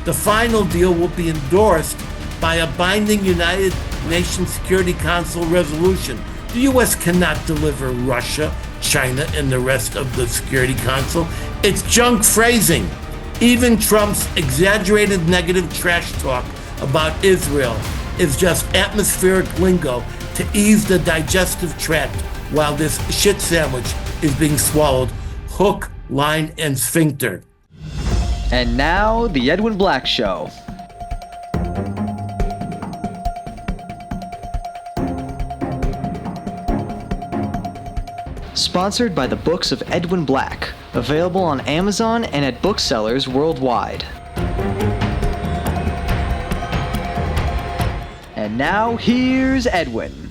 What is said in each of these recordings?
The final deal will be endorsed by a binding United Nations Security Council resolution. The U.S. cannot deliver Russia, China, and the rest of the Security Council. It's junk phrasing. Even Trump's exaggerated negative trash talk about Israel is just atmospheric lingo to ease the digestive tract while this shit sandwich is being swallowed hook, line, and sphincter. And now, The Edwin Black Show. Sponsored by the books of Edwin Black, available on Amazon and at booksellers worldwide. And now, here's Edwin.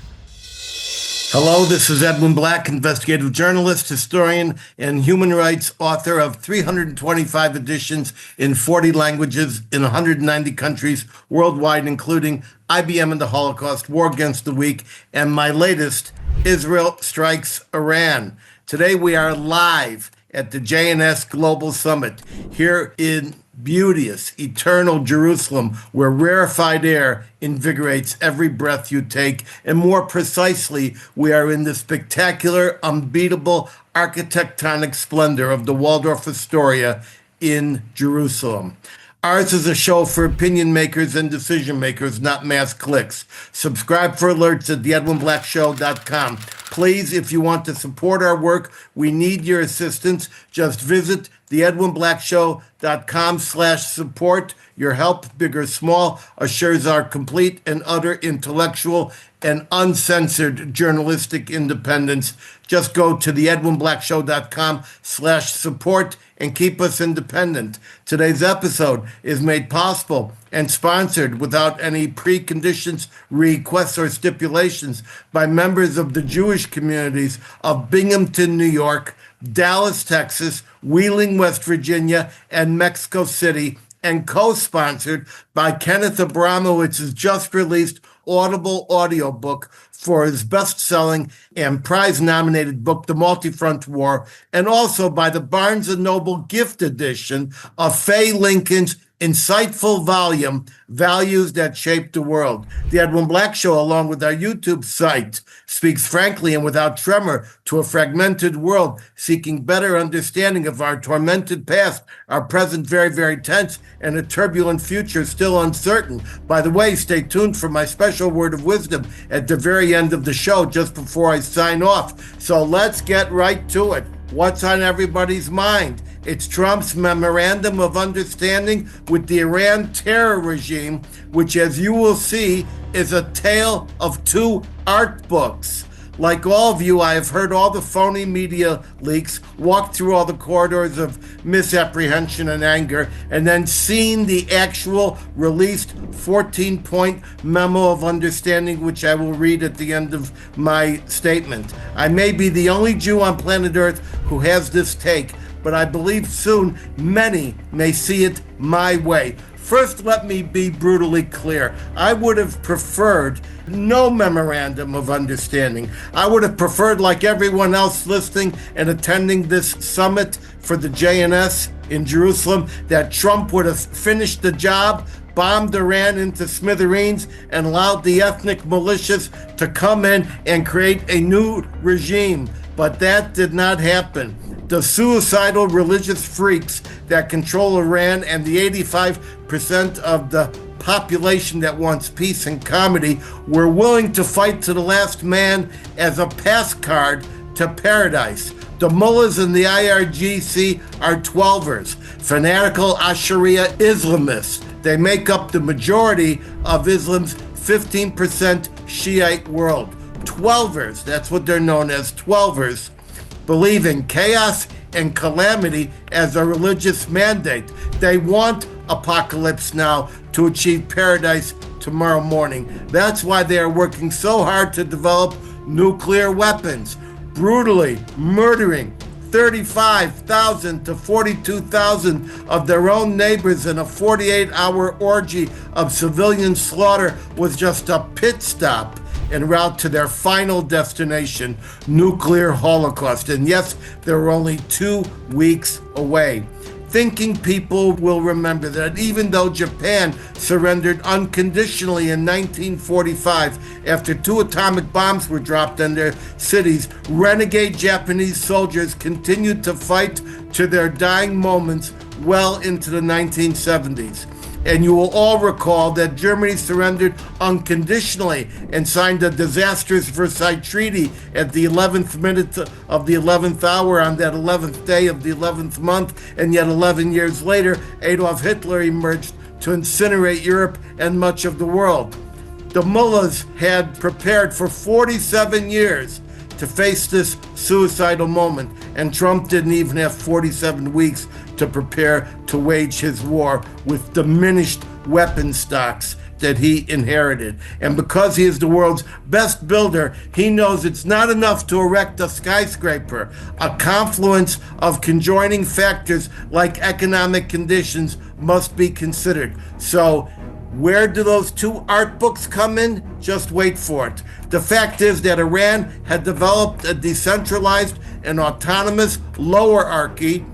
Hello, this is Edwin Black, investigative journalist, historian, and human rights author of 325 editions in 40 languages in 190 countries worldwide, including IBM and the Holocaust, War Against the Weak, and my latest, Israel Strikes Iran. Today we are live at the JNS Global Summit here in beauteous, eternal Jerusalem, where rarefied air invigorates every breath you take. And more precisely, we are in the spectacular, unbeatable architectonic splendor of the Waldorf Astoria in Jerusalem. Ours is a show for opinion makers and decision makers, not mass clicks. Subscribe for alerts at theedwinblackshow.com. Please, if you want to support our work, we need your assistance. Just visit theedwinblackshow.com/support. Your help, big or small, assures our complete and utter intellectual and uncensored journalistic independence. Just go to theedwinblackshow.com/support and keep us independent. Today's episode is made possible and sponsored without any preconditions, requests, or stipulations by members of the Jewish communities of Binghamton, New York, Dallas, Texas, Wheeling, West Virginia, and Mexico City, and co-sponsored by Kenneth Abramowitz's just-released Audible audiobook for his best-selling and prize-nominated book, The Multi-Front War, and also by the Barnes & Noble gift edition of Faye Lincoln's insightful volume, Values That Shape the World. The Edwin Black Show, along with our YouTube site, speaks frankly and without tremor to a fragmented world, seeking better understanding of our tormented past, our present very, very tense, and a turbulent future still uncertain. By the way, stay tuned for my special word of wisdom at the very end of the show, just before I sign off. So let's get right to it. What's on everybody's mind? It's Trump's memorandum of understanding with the Iran terror regime, which, as you will see, is a tale of two art books. Like all of you, I have heard all the phony media leaks, walked through all the corridors of misapprehension and anger, and then seen the actual released 14-point memo of understanding, which I will read at the end of my statement. I may be the only Jew on planet Earth who has this take, but I believe soon many may see it my way. First, let me be brutally clear. I would have preferred no memorandum of understanding. I would have preferred, like everyone else listening and attending this summit for the JNS in Jerusalem, that Trump would have finished the job, bombed Iran into smithereens, and allowed the ethnic militias to come in and create a new regime. But that did not happen. The suicidal religious freaks that control Iran and the 85% of the population that wants peace and comedy were willing to fight to the last man as a pass card to paradise. The mullahs in the IRGC are 12ers, fanatical Sharia Islamists. They make up the majority of Islam's 15% Shiite world. 12ers, that's what they're known as, 12ers, believe in chaos and calamity as a religious mandate. They want apocalypse now to achieve paradise tomorrow morning. That's why they are working so hard to develop nuclear weapons, brutally murdering 35,000 to 42,000 of their own neighbors in a 48-hour orgy of civilian slaughter was just a pit stop en route to their final destination, nuclear holocaust. And yes, they're only 2 weeks away. Thinking people will remember that even though Japan surrendered unconditionally in 1945 after 2 atomic bombs were dropped on their cities, renegade Japanese soldiers continued to fight to their dying moments well into the 1970s. And you will all recall that Germany surrendered unconditionally and signed a disastrous Versailles Treaty at the 11th minute of the 11th hour on that 11th day of the 11th month. And yet 11 years later, Adolf Hitler emerged to incinerate Europe and much of the world. The mullahs had prepared for 47 years to face this suicidal moment, and Trump didn't even have 47 weeks to prepare to wage his war with diminished weapon stocks that he inherited. And because he is the world's best builder, he knows it's not enough to erect a skyscraper. A confluence of conjoining factors like economic conditions must be considered. So where do those 2 art books come in? Just wait for it. The fact is that Iran had developed a decentralized and autonomous lowerarchy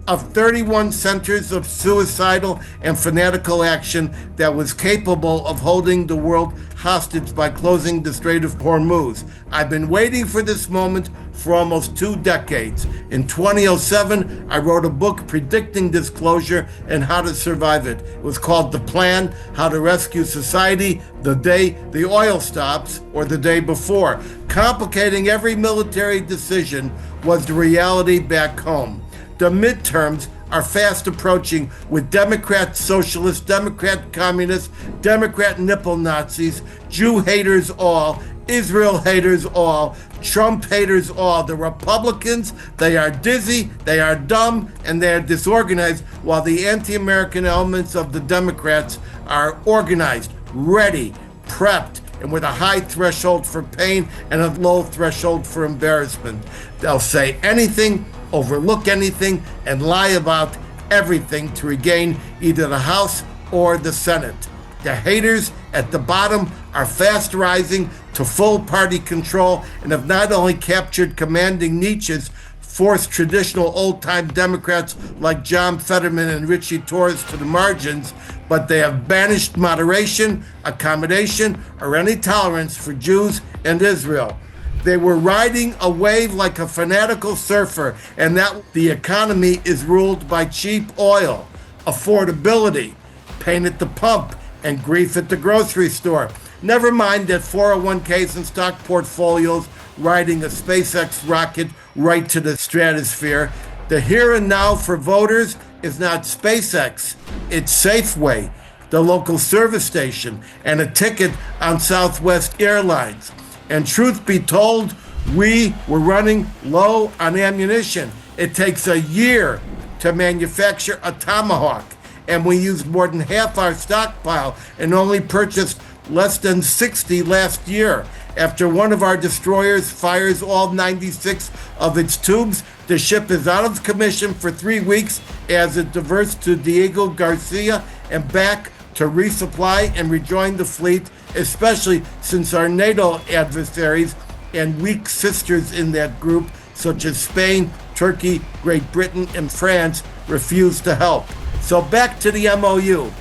of 31 centers of suicidal and fanatical action that was capable of holding the world hostage by closing the Strait of Hormuz. I've been waiting for this moment for almost 2 decades. In 2007, I wrote a book predicting this closure and how to survive it. It was called The Plan, How to Rescue Society the Day the Oil Stops or the day before. Complicating every military decision was the reality back home. The midterms are fast approaching with Democrat socialists, Democrat communists, Democrat nipple Nazis, Jew haters all, Israel haters all, Trump haters all. The Republicans, they are dizzy, they are dumb, and they are disorganized, while the anti-American elements of the Democrats are organized, ready, prepped, and with a high threshold for pain and a low threshold for embarrassment. They'll say anything, overlook anything, and lie about everything to regain either the House or the Senate. The haters at the bottom are fast rising to full party control and have not only captured commanding niches, forced traditional old-time Democrats like John Fetterman and Richie Torres to the margins, but they have banished moderation, accommodation, or any tolerance for Jews and Israel. They were riding a wave like a fanatical surfer, and that the economy is ruled by cheap oil, affordability, pain at the pump, and grief at the grocery store. Never mind that 401ks and stock portfolios riding a SpaceX rocket right to the stratosphere. The here and now for voters is not SpaceX, it's Safeway, the local service station, and a ticket on Southwest Airlines. And truth be told, we were running low on ammunition. It takes a year to manufacture a Tomahawk, and we used more than half our stockpile and only purchased less than 60 last year. After one of our destroyers fires all 96 of its tubes, the ship is out of commission for 3 weeks as it diverts to Diego Garcia and back to resupply and rejoin the fleet, especially since our NATO adversaries and weak sisters in that group, such as Spain, Turkey, Great Britain, and France, refuse to help. So back to the MOU.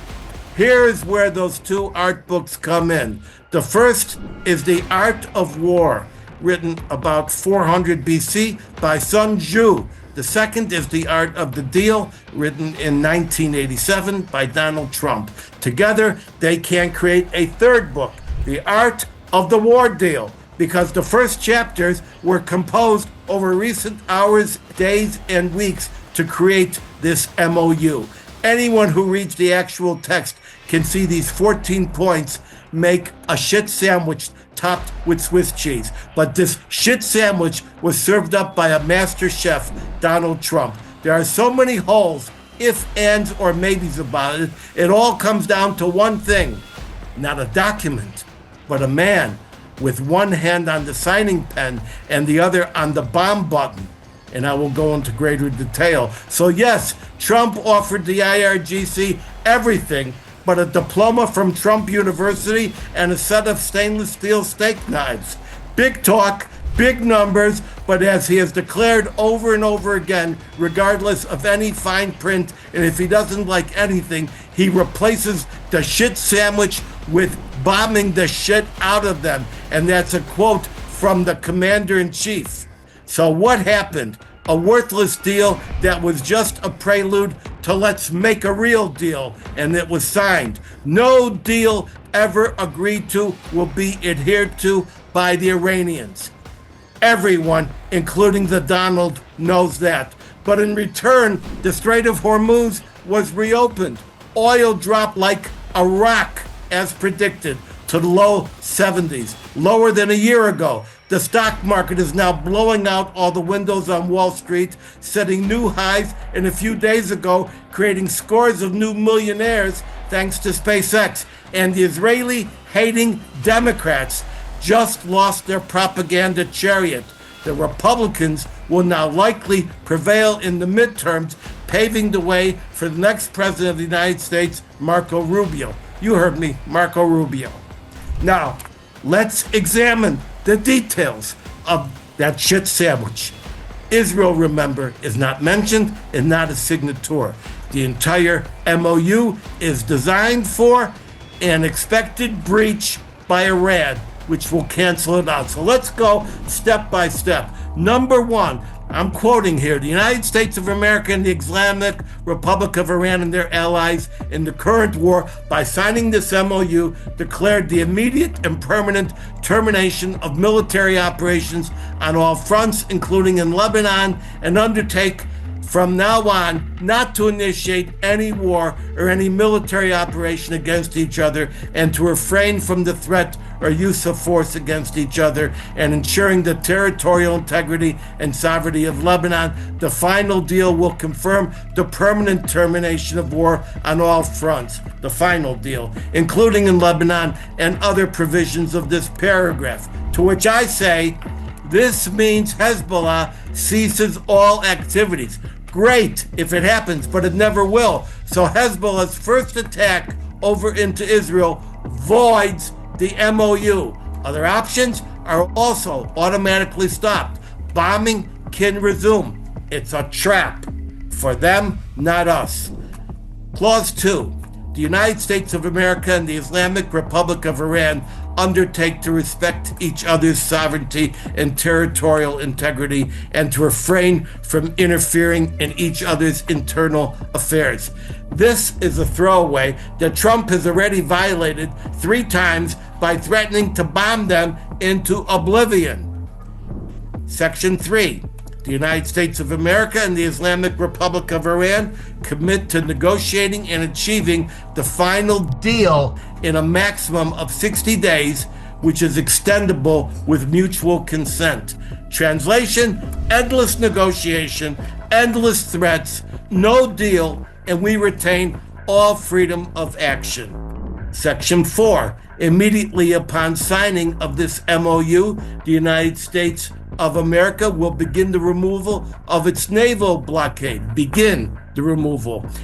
Here's where those 2 art books come in. The first is The Art of War, written about 400 BC by Sun Tzu. The second is The Art of the Deal, written in 1987 by Donald Trump. Together, they can create a third book, The Art of the War Deal, because the first chapters were composed over recent hours, days, and weeks to create this MOU. Anyone who reads the actual text can see these 14 points make a shit sandwich topped with Swiss cheese. But this shit sandwich was served up by a master chef, Donald Trump. There are so many holes, if, ands, or maybes about it. It all comes down to one thing, not a document, but a man with one hand on the signing pen and the other on the bomb button. And I will go into greater detail. So yes, Trump offered the IRGC everything but a diploma from Trump University and a set of stainless steel steak knives. Big talk, big numbers, but as he has declared over and over again, regardless of any fine print, and if he doesn't like anything, he replaces the shit sandwich with bombing the shit out of them. And that's a quote from the commander-in-chief. So what happened? A worthless deal that was just a prelude to let's make a real deal, and it was signed. No deal ever agreed to will be adhered to by the Iranians. Everyone, including the Donald, knows that. But in return, the Strait of Hormuz was reopened. Oil dropped like a rock, as predicted, to the low 70s, lower than a year ago. The stock market is now blowing out all the windows on Wall Street, setting new highs, and a few days ago, creating scores of new millionaires thanks to SpaceX. And the Israeli-hating Democrats just lost their propaganda chariot. The Republicans will now likely prevail in the midterms, paving the way for the next president of the United States, Marco Rubio. You heard me, Marco Rubio. Now, let's examine the details of that shit sandwich. Israel, remember, is not mentioned and not a signator. The entire MOU is designed for an expected breach by Iran, which will cancel it out. So let's go step by step. Number one, I'm quoting here, the United States of America and the Islamic Republic of Iran and their allies in the current war, by signing this MOU, declared the immediate and permanent termination of military operations on all fronts, including in Lebanon, and undertake from now on not to initiate any war or any military operation against each other, and to refrain from the threat or use of force against each other, and ensuring the territorial integrity and sovereignty of Lebanon. The final deal will confirm the permanent termination of war on all fronts. The final deal, including in Lebanon, and other provisions of this paragraph. To which I say, this means Hezbollah ceases all activities. Great if it happens, but it never will. So Hezbollah's first attack over into Israel voids the MOU. Other options are also automatically stopped. Bombing can resume. It's a trap. For them, not us. Clause 2. The United States of America and the Islamic Republic of Iran undertake to respect each other's sovereignty and territorial integrity, and to refrain from interfering in each other's internal affairs. This is a throwaway that Trump has already violated 3 times by threatening to bomb them into oblivion. Section 3. The United States of America and the Islamic Republic of Iran commit to negotiating and achieving the final deal in a maximum of 60 days, which is extendable with mutual consent. Translation: endless negotiation, endless threats, no deal, and we retain all freedom of action. Section 4. Immediately upon signing of this MOU, the United States of America will begin the removal of its naval blockade,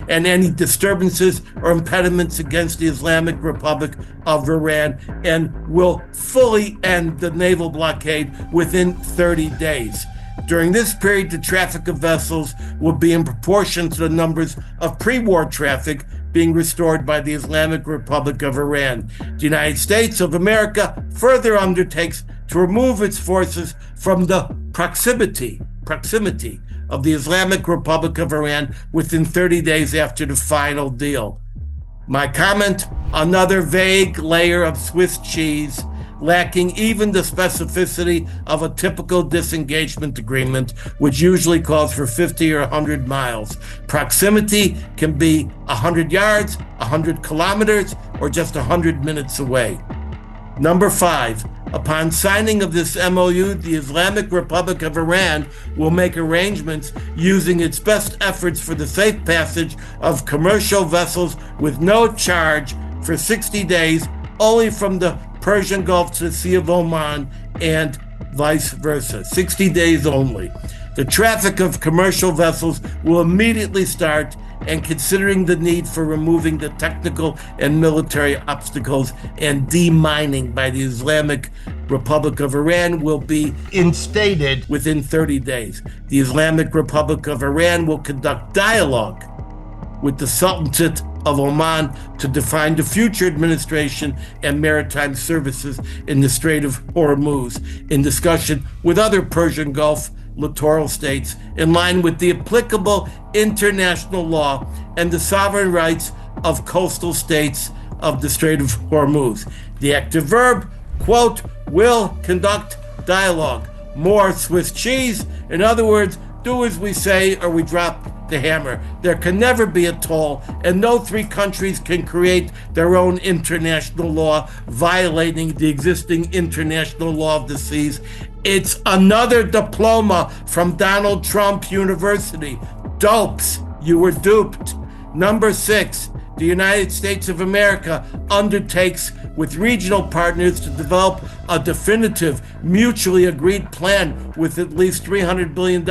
and any disturbances or impediments against the Islamic Republic of Iran, and will fully end the naval blockade within 30 days. During this period, the traffic of vessels will be in proportion to the numbers of pre-war traffic being restored by the Islamic Republic of Iran. The United States of America further undertakes to remove its forces from the proximity of the Islamic Republic of Iran within 30 days after the final deal. My comment: another vague layer of Swiss cheese, lacking even the specificity of a typical disengagement agreement, which usually calls for 50 or 100 miles. Proximity can be 100 yards, 100 kilometers, or just 100 minutes away. Number 5, upon signing of this MOU, the Islamic Republic of Iran will make arrangements using its best efforts for the safe passage of commercial vessels with no charge for 60 days, only from the Persian Gulf to the Sea of Oman, and vice versa. 60 days only. The traffic of commercial vessels will immediately start, and considering the need for removing the technical and military obstacles and demining by the Islamic Republic of Iran will be instated within 30 days. The Islamic Republic of Iran will conduct dialogue with the Sultanate of Oman to define the future administration and maritime services in the Strait of Hormuz in discussion with other Persian Gulf littoral states in line with the applicable international law and the sovereign rights of coastal states of the Strait of Hormuz. The active verb, quote, will conduct dialogue. More Swiss cheese. In other words, do as we say or we drop the hammer. There can never be a toll, and no three countries can create their own international law, violating the existing international law of the seas. It's another diploma from Donald Trump University. Dopes, you were duped. Number 6, the United States of America undertakes with regional partners to develop a definitive, mutually agreed plan with at least $300 billion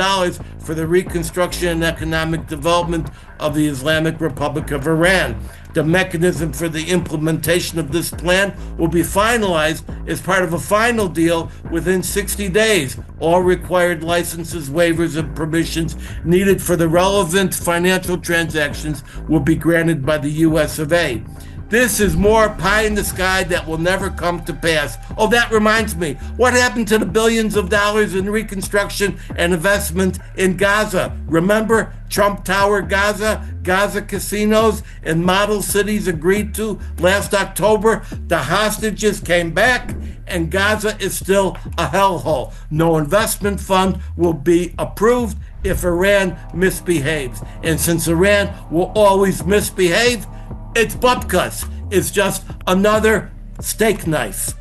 for the reconstruction and economic development of the Islamic Republic of Iran. The mechanism for the implementation of this plan will be finalized as part of a final deal within 60 days. All required licenses, waivers, and permissions needed for the relevant financial transactions will be granted by the US of A. This is more pie in the sky that will never come to pass. Oh, that reminds me. What happened to the billions of dollars in reconstruction and investment in Gaza? Remember Trump Tower Gaza, Gaza casinos, and model cities agreed to last October? The hostages came back, and Gaza is still a hellhole. No investment fund will be approved if Iran misbehaves. And since Iran will always misbehave, it's bupkis. It's just another steak knife.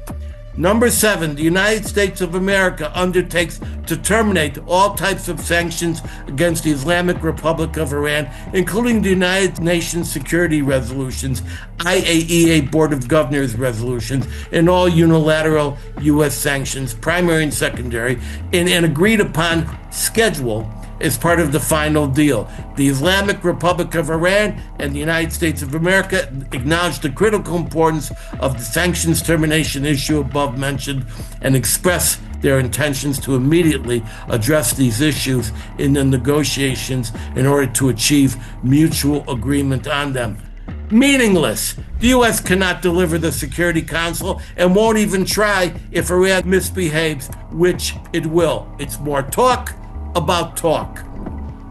Number 7, the United States of America undertakes to terminate all types of sanctions against the Islamic Republic of Iran, including the United Nations Security Resolutions, IAEA Board of Governors resolutions, and all unilateral U.S. sanctions, primary and secondary, in an agreed upon schedule as part of the final deal. The Islamic Republic of Iran and the United States of America acknowledge the critical importance of the sanctions termination issue above mentioned and express their intentions to immediately address these issues in the negotiations in order to achieve mutual agreement on them. Meaningless. The U.S. cannot deliver the Security Council and won't even try if Iran misbehaves, which it will. It's more talk about talk.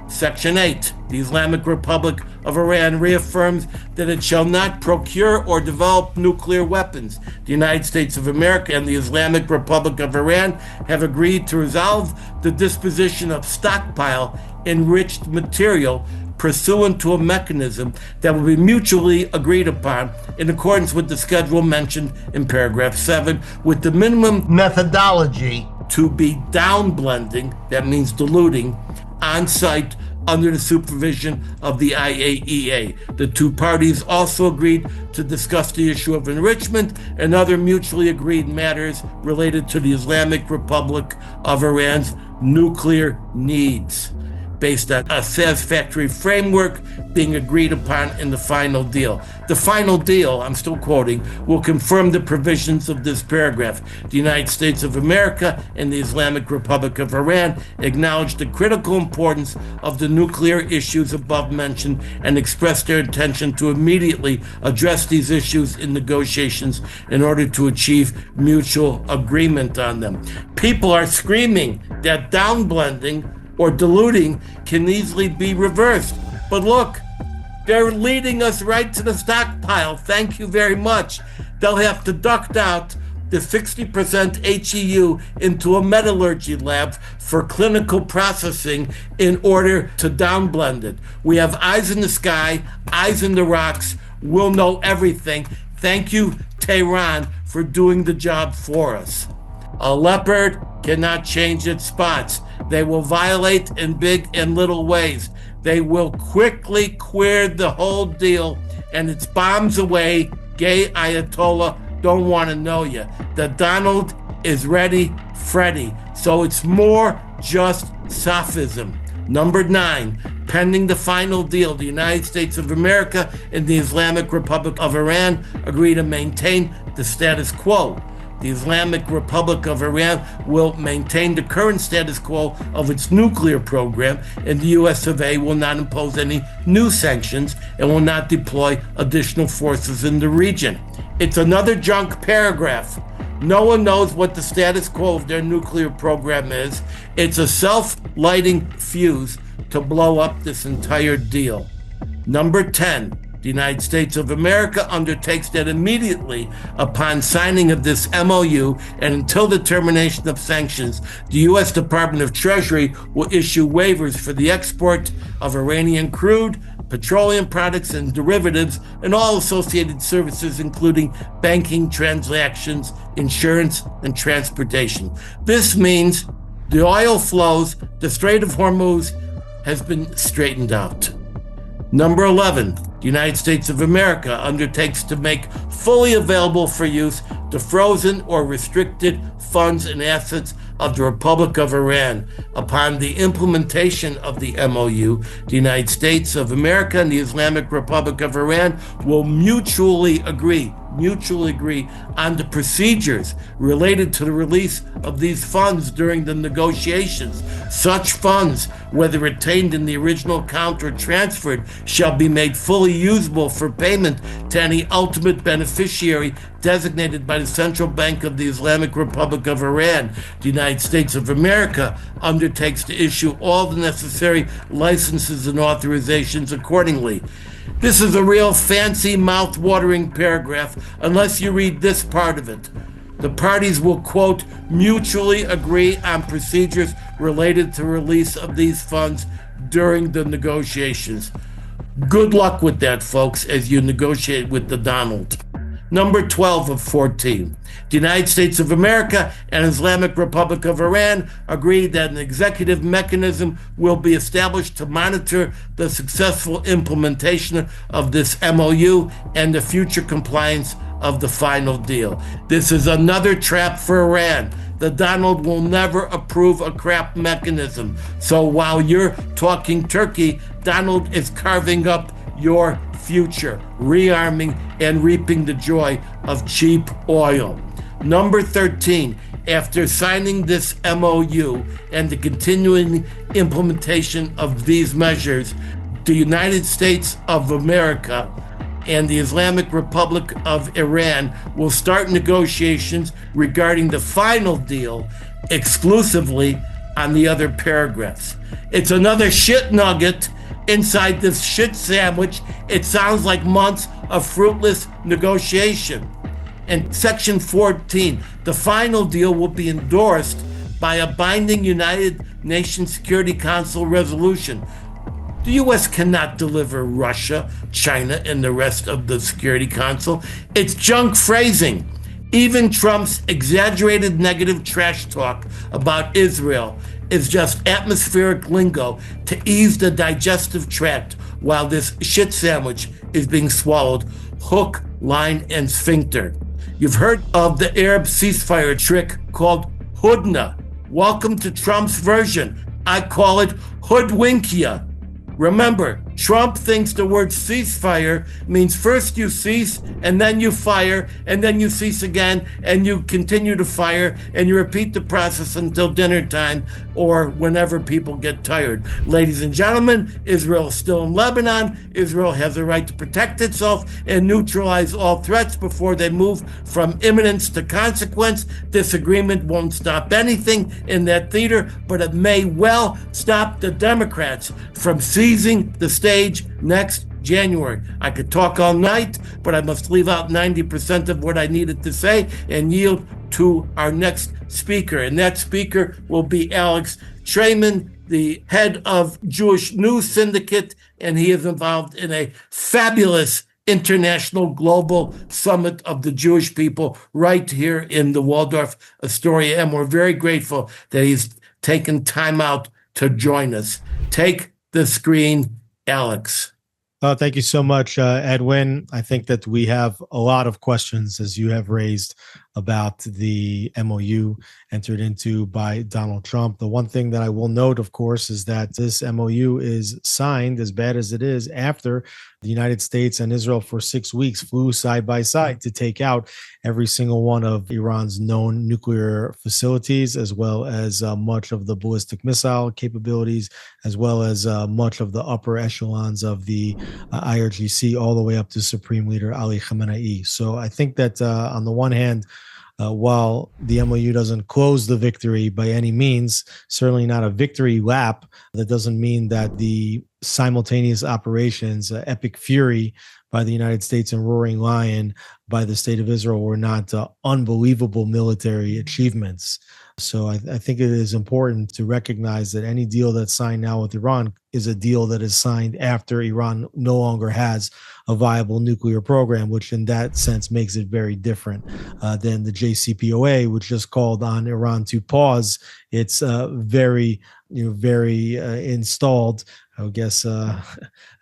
Section 8. The Islamic Republic of Iran reaffirms that it shall not procure or develop nuclear weapons. The United States of America and the Islamic Republic of Iran have agreed to resolve the disposition of stockpile enriched material pursuant to a mechanism that will be mutually agreed upon in accordance with the schedule mentioned in paragraph 7, with the minimum methodology to be downblending, that means diluting, on site under the supervision of the IAEA. The two parties also agreed to discuss the issue of enrichment and other mutually agreed matters related to the Islamic Republic of Iran's nuclear needs, based on a satisfactory framework being agreed upon in the final deal. The final deal, I'm still quoting, will confirm the provisions of this paragraph. The United States of America and the Islamic Republic of Iran acknowledge the critical importance of the nuclear issues above mentioned and express their intention to immediately address these issues in negotiations in order to achieve mutual agreement on them. People are screaming that downblending or diluting can easily be reversed. But look, they're leading us right to the stockpile. Thank you very much. They'll have to duct out the 60% HEU into a metallurgy lab for clinical processing in order to downblend it. We have eyes in the sky, eyes in the rocks. We'll know everything. Thank you, Tehran, for doing the job for us. A leopard cannot change its spots. They will violate in big and little ways. They will quickly queer the whole deal, and it's bombs away. Gay Ayatollah don't want to know you. The Donald is ready, Freddy. So it's more just sophism. Number 9, pending the final deal, the United States of America and the Islamic Republic of Iran agree to maintain the status quo. the Islamic Republic of Iran will maintain the current status quo of its nuclear program, and the US of A will not impose any new sanctions and will not deploy additional forces in the region. It's another junk paragraph. No one knows what the status quo of their nuclear program is. It's a self-lighting fuse to blow up this entire deal. Number 10, the United States of America undertakes that immediately upon signing of this MOU and until the termination of sanctions, the U.S. Department of Treasury will issue waivers for the export of Iranian crude, petroleum products and derivatives, and all associated services, including banking transactions, insurance, and transportation. This means the oil flows, the Strait of Hormuz has been straightened out. Number 11, the United States of America undertakes to make fully available for use the frozen or restricted funds and assets of the Republic of Iran. Upon the implementation of the MOU, the United States of America and the Islamic Republic of Iran will mutually agree on the procedures related to the release of these funds during the negotiations. Such funds, whether retained in the original account or transferred, shall be made fully usable for payment to any ultimate beneficiary designated by the Central Bank of the Islamic Republic of Iran. The United States of America undertakes to issue all the necessary licenses and authorizations accordingly. This is a real fancy, mouth-watering paragraph unless you read this part of it. The parties will, quote, mutually agree on procedures related to release of these funds during the negotiations. Good luck with that, folks, as you negotiate with the Donald. Number 12 of 14. The United States of America and Islamic Republic of Iran agreed that an executive mechanism will be established to monitor the successful implementation of this MOU and the future compliance of the final deal. This is another trap for Iran. The Donald will never approve a crap mechanism. So while you're talking Turkey, Donald is carving up your future, rearming and reaping the joy of cheap oil. Number 13, after signing this MOU and the continuing implementation of these measures, the United States of America and the Islamic Republic of Iran will start negotiations regarding the final deal exclusively on the other paragraphs. It's another shit nugget inside this shit sandwich. It sounds like months of fruitless negotiation. And Section 14, the final deal will be endorsed by a binding United Nations Security Council resolution. The U.S. cannot deliver Russia, China, and the rest of the Security Council. It's junk phrasing. Even Trump's exaggerated negative trash talk about Israel is just atmospheric lingo to ease the digestive tract while this shit sandwich is being swallowed hook, line, and sphincter. You've heard of the Arab ceasefire trick called Hudna. Welcome to Trump's version. I call it hoodwinkia. Remember, Trump thinks the word ceasefire means first you cease and then you fire and then you cease again and you continue to fire and you repeat the process until dinner time or whenever people get tired. Ladies and gentlemen, Israel is still in Lebanon. Israel has a right to protect itself and neutralize all threats before they move from imminence to consequence. This agreement won't stop anything in that theater, but it may well stop the Democrats from seizing the stage next January. I could talk all night, but I must leave out 90% of what I needed to say and yield to our next speaker. And that speaker will be Alex Traiman, the head of Jewish News Syndicate, and he is involved in a fabulous international global summit of the Jewish people right here in the Waldorf Astoria. And we're very grateful that he's taken time out to join us. Take the screen, Alex. Thank you so much, Edwin. I think that we have a lot of questions, as you have raised about the MOU entered into by Donald Trump. The one thing that I will note, of course, is that this MOU is signed, as bad as it is, after the United States and Israel for 6 weeks flew side by side to take out every single one of Iran's known nuclear facilities, as well as much of the ballistic missile capabilities, as well as much of the upper echelons of the IRGC, all the way up to Supreme Leader Ali Khamenei. So I think that on the one hand, while the MOU doesn't close the victory by any means, certainly not a victory lap, that doesn't mean that the simultaneous operations, Epic Fury by the United States and Roaring Lion by the State of Israel, were not unbelievable military achievements. So I think it is important to recognize that any deal that's signed now with Iran is a deal that is signed after Iran no longer has a viable nuclear program, which in that sense makes it very different than the JCPOA, which just called on Iran to pause its very installed, I would guess,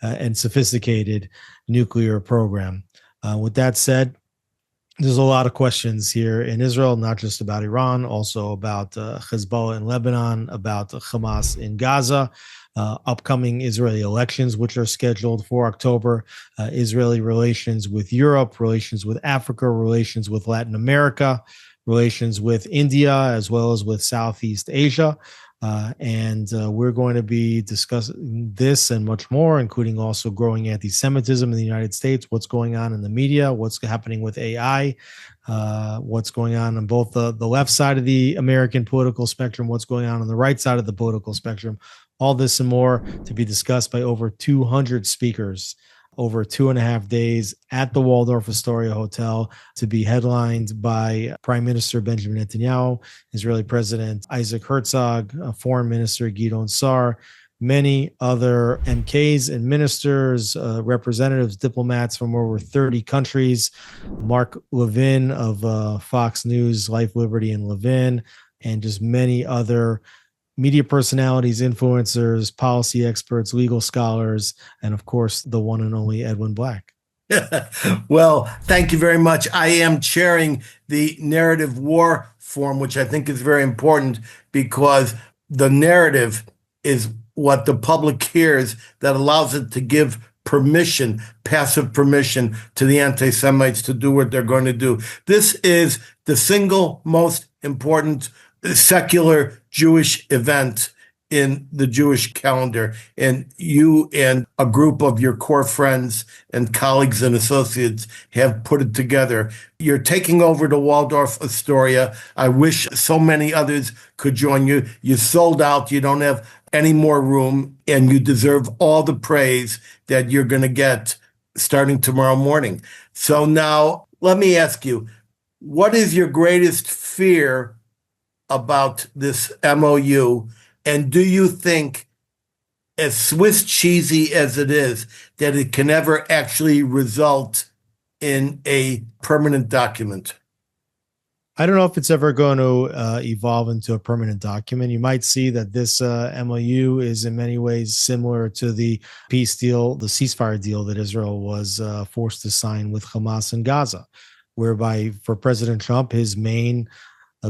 and sophisticated nuclear program. With that said, there's a lot of questions here in Israel, not just about Iran, also about Hezbollah in Lebanon, about Hamas in Gaza, upcoming Israeli elections, which are scheduled for October, Israeli relations with Europe, relations with Africa, relations with Latin America, relations with India, as well as with Southeast Asia. And we're going to be discussing this and much more, including also growing anti-Semitism in the United States, what's going on in the media, what's happening with AI, what's going on both the left side of the American political spectrum, what's going on the right side of the political spectrum. All this and more to be discussed by over 200 speakers over 2.5 days at the Waldorf Astoria Hotel, to be headlined by Prime Minister Benjamin Netanyahu, Israeli President Isaac Herzog, Foreign Minister Gideon Sa'ar, many other MKs and ministers, representatives, diplomats from over 30 countries, Mark Levin of Fox News, Life, Liberty, and Levin, and just many other media personalities, influencers, policy experts, legal scholars, and of course, the one and only Edwin Black. Well, thank you very much. I am chairing the Narrative War Forum, which I think is very important, because the narrative is what the public hears that allows it to give permission, passive permission, to the anti-Semites to do what they're going to do. This is the single most important secular Jewish event in the Jewish calendar, and you and a group of your core friends and colleagues and associates have put it together. You're taking over the Waldorf Astoria. I wish so many others could join you. You sold out. You don't have any more room, and you deserve all the praise that you're going to get starting tomorrow morning. So now let me ask you, what is your greatest fear about this MOU? And do you think, as Swiss cheesy as it is, that it can ever actually result in a permanent document? I don't know if it's ever going to evolve into a permanent document. You might see that this MOU is in many ways similar to the peace deal, the ceasefire deal that Israel was forced to sign with Hamas in Gaza, whereby for President Trump, his main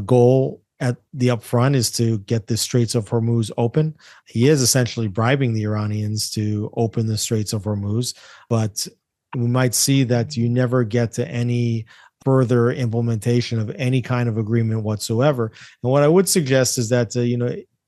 goal at the upfront is to get the Straits of Hormuz open. He is essentially bribing the Iranians to open the Straits of Hormuz, but we might see that you never get to any further implementation of any kind of agreement whatsoever. And what I would suggest is that,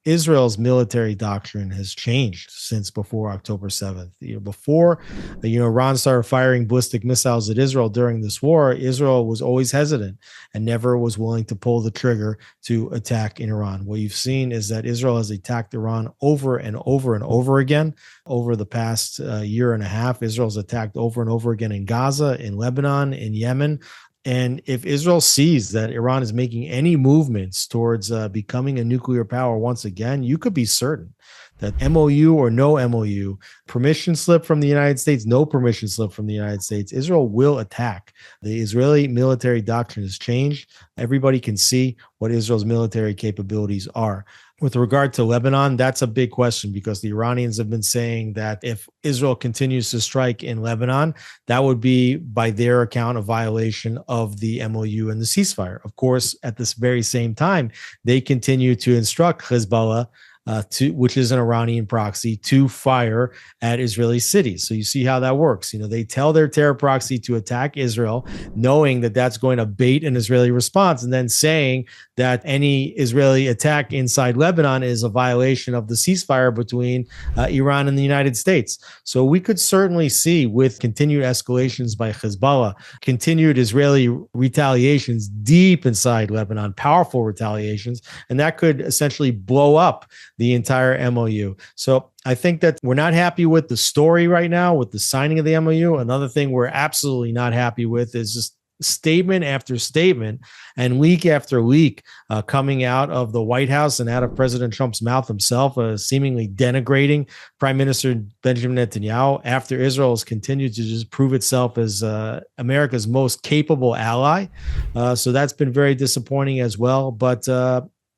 Israel's military doctrine has changed since before October 7th. Before, Iran started firing ballistic missiles at Israel during this war, Israel was always hesitant and never was willing to pull the trigger to attack in Iran. What you've seen is that Israel has attacked Iran over and over and over again. Over the past year and a half, Israel's attacked over and over again in Gaza, in Lebanon, in Yemen. And if Israel sees that Iran is making any movements towards becoming a nuclear power once again, you could be certain that MOU or no MOU, permission slip from the United States, no permission slip from the United States, Israel will attack. The Israeli military doctrine has changed. Everybody can see what Israel's military capabilities are. With regard to Lebanon, that's a big question because the Iranians have been saying that if Israel continues to strike in Lebanon, that would be, by their account, a violation of the MOU and the ceasefire. Of course, at this very same time, they continue to instruct Hezbollah, which is an Iranian proxy, to fire at Israeli cities. So you see how that works. They tell their terror proxy to attack Israel, knowing that that's going to bait an Israeli response, and then saying that any Israeli attack inside Lebanon is a violation of the ceasefire between Iran and the United States. So we could certainly see, with continued escalations by Hezbollah, continued Israeli retaliations deep inside Lebanon, powerful retaliations, and that could essentially blow up the entire MOU. So I think that we're not happy with the story right now, with the signing of the MOU. Another thing we're absolutely not happy with is just statement after statement and leak after leak coming out of the White House and out of President Trump's mouth himself, seemingly denigrating Prime Minister Benjamin Netanyahu after Israel has continued to just prove itself as America's most capable ally. So that's been very disappointing as well. But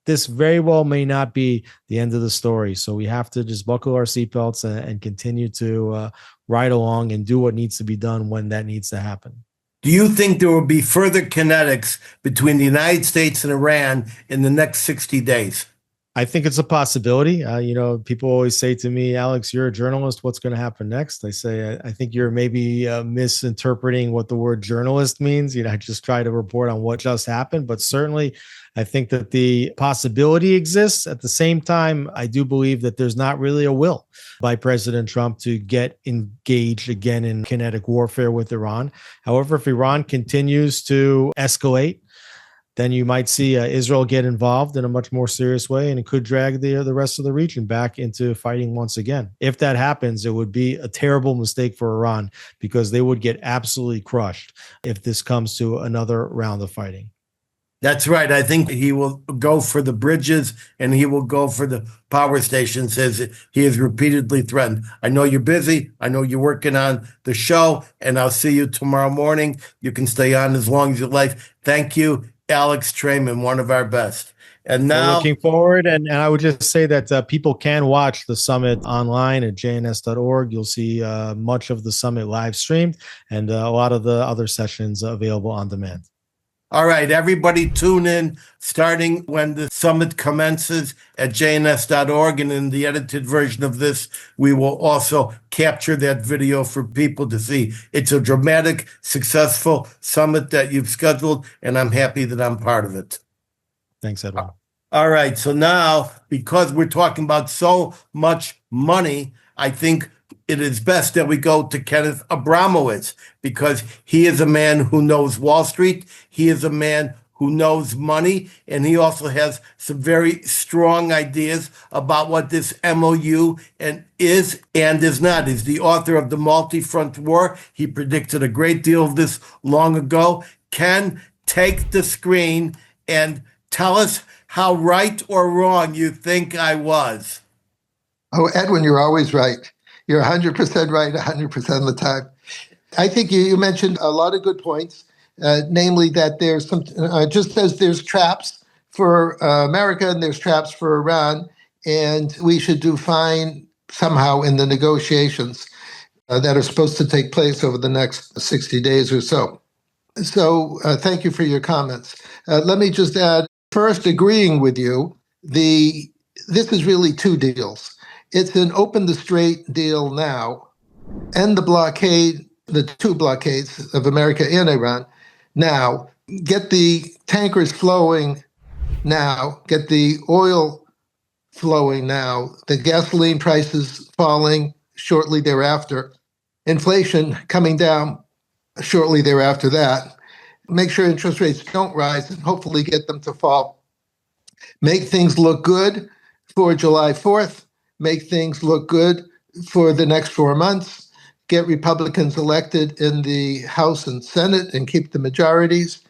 this very well may not be the end of the story. So we have to just buckle our seatbelts and continue to ride along and do what needs to be done when that needs to happen. Do you think there will be further kinetics between the United States and Iran in the next 60 days? I think it's a possibility. People always say to me, Alex, you're a journalist. What's going to happen next? I say, I think you're maybe misinterpreting what the word journalist means. I just try to report on what just happened. But certainly, I think that the possibility exists. At the same time, I do believe that there's not really a will by President Trump to get engaged again in kinetic warfare with Iran. However, if Iran continues to escalate, then you might see Israel get involved in a much more serious way, and it could drag the rest of the region back into fighting once again. If that happens, it would be a terrible mistake for Iran because they would get absolutely crushed if this comes to another round of fighting. That's right. I think he will go for the bridges and he will go for the power stations, as he has repeatedly threatened. I know you're busy. I know you're working on the show, and I'll see you tomorrow morning. You can stay on as long as you like. Thank you, Alex Traiman, one of our best. And now, looking forward, and I would just say that people can watch the summit online at jns.org. You'll see much of the summit live streamed and a lot of the other sessions available on demand. All right, everybody tune in starting when the summit commences at jns.org. And in the edited version of this, we will also capture that video for people to see. It's a dramatic, successful summit that you've scheduled, and I'm happy that I'm part of it. Thanks, Edwin. All right, so now, because we're talking about so much money, I think it is best that we go to Kenneth Abramowitz, because he is a man who knows Wall Street. He is a man who knows money, and he also has some very strong ideas about what this MOU is and is not. He's the author of The Multi-Front War. He predicted a great deal of this long ago. Ken, take the screen and tell us how right or wrong you think I was. Oh, Edwin, you're always right. You're 100% right 100% of the time. I think you mentioned a lot of good points, namely that there's some, just as there's traps for America and there's traps for Iran, and we should do fine somehow in the negotiations that are supposed to take place over the next 60 days or so. So thank you for your comments. Let me just add, first, agreeing with you, this is really two deals. It's an open the strait deal now, end the blockade, the two blockades of America and Iran now, get the tankers flowing now, get the oil flowing now, the gasoline prices falling shortly thereafter, inflation coming down shortly thereafter that, make sure interest rates don't rise and hopefully get them to fall. Make things look good for July 4th. Make things look good for the next 4 months, get Republicans elected in the House and Senate and keep the majorities.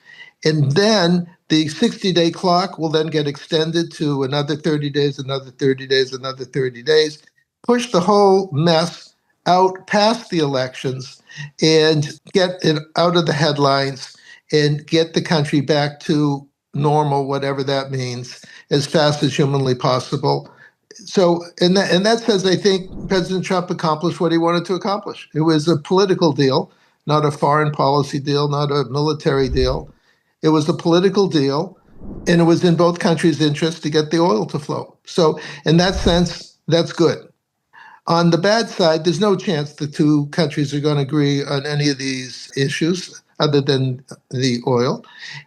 And then the 60-day clock will then get extended to another 30 days, another 30 days, another 30 days. Push the whole mess out past the elections and get it out of the headlines and get the country back to normal, whatever that means, as fast as humanly possible. So in that sense, I think President Trump accomplished what he wanted to accomplish. It was a political deal, not a foreign policy deal, not a military deal. It was a political deal, and it was in both countries' interest to get the oil to flow. So in that sense, that's good. On the bad side, there's no chance the two countries are going to agree on any of these issues other than the oil.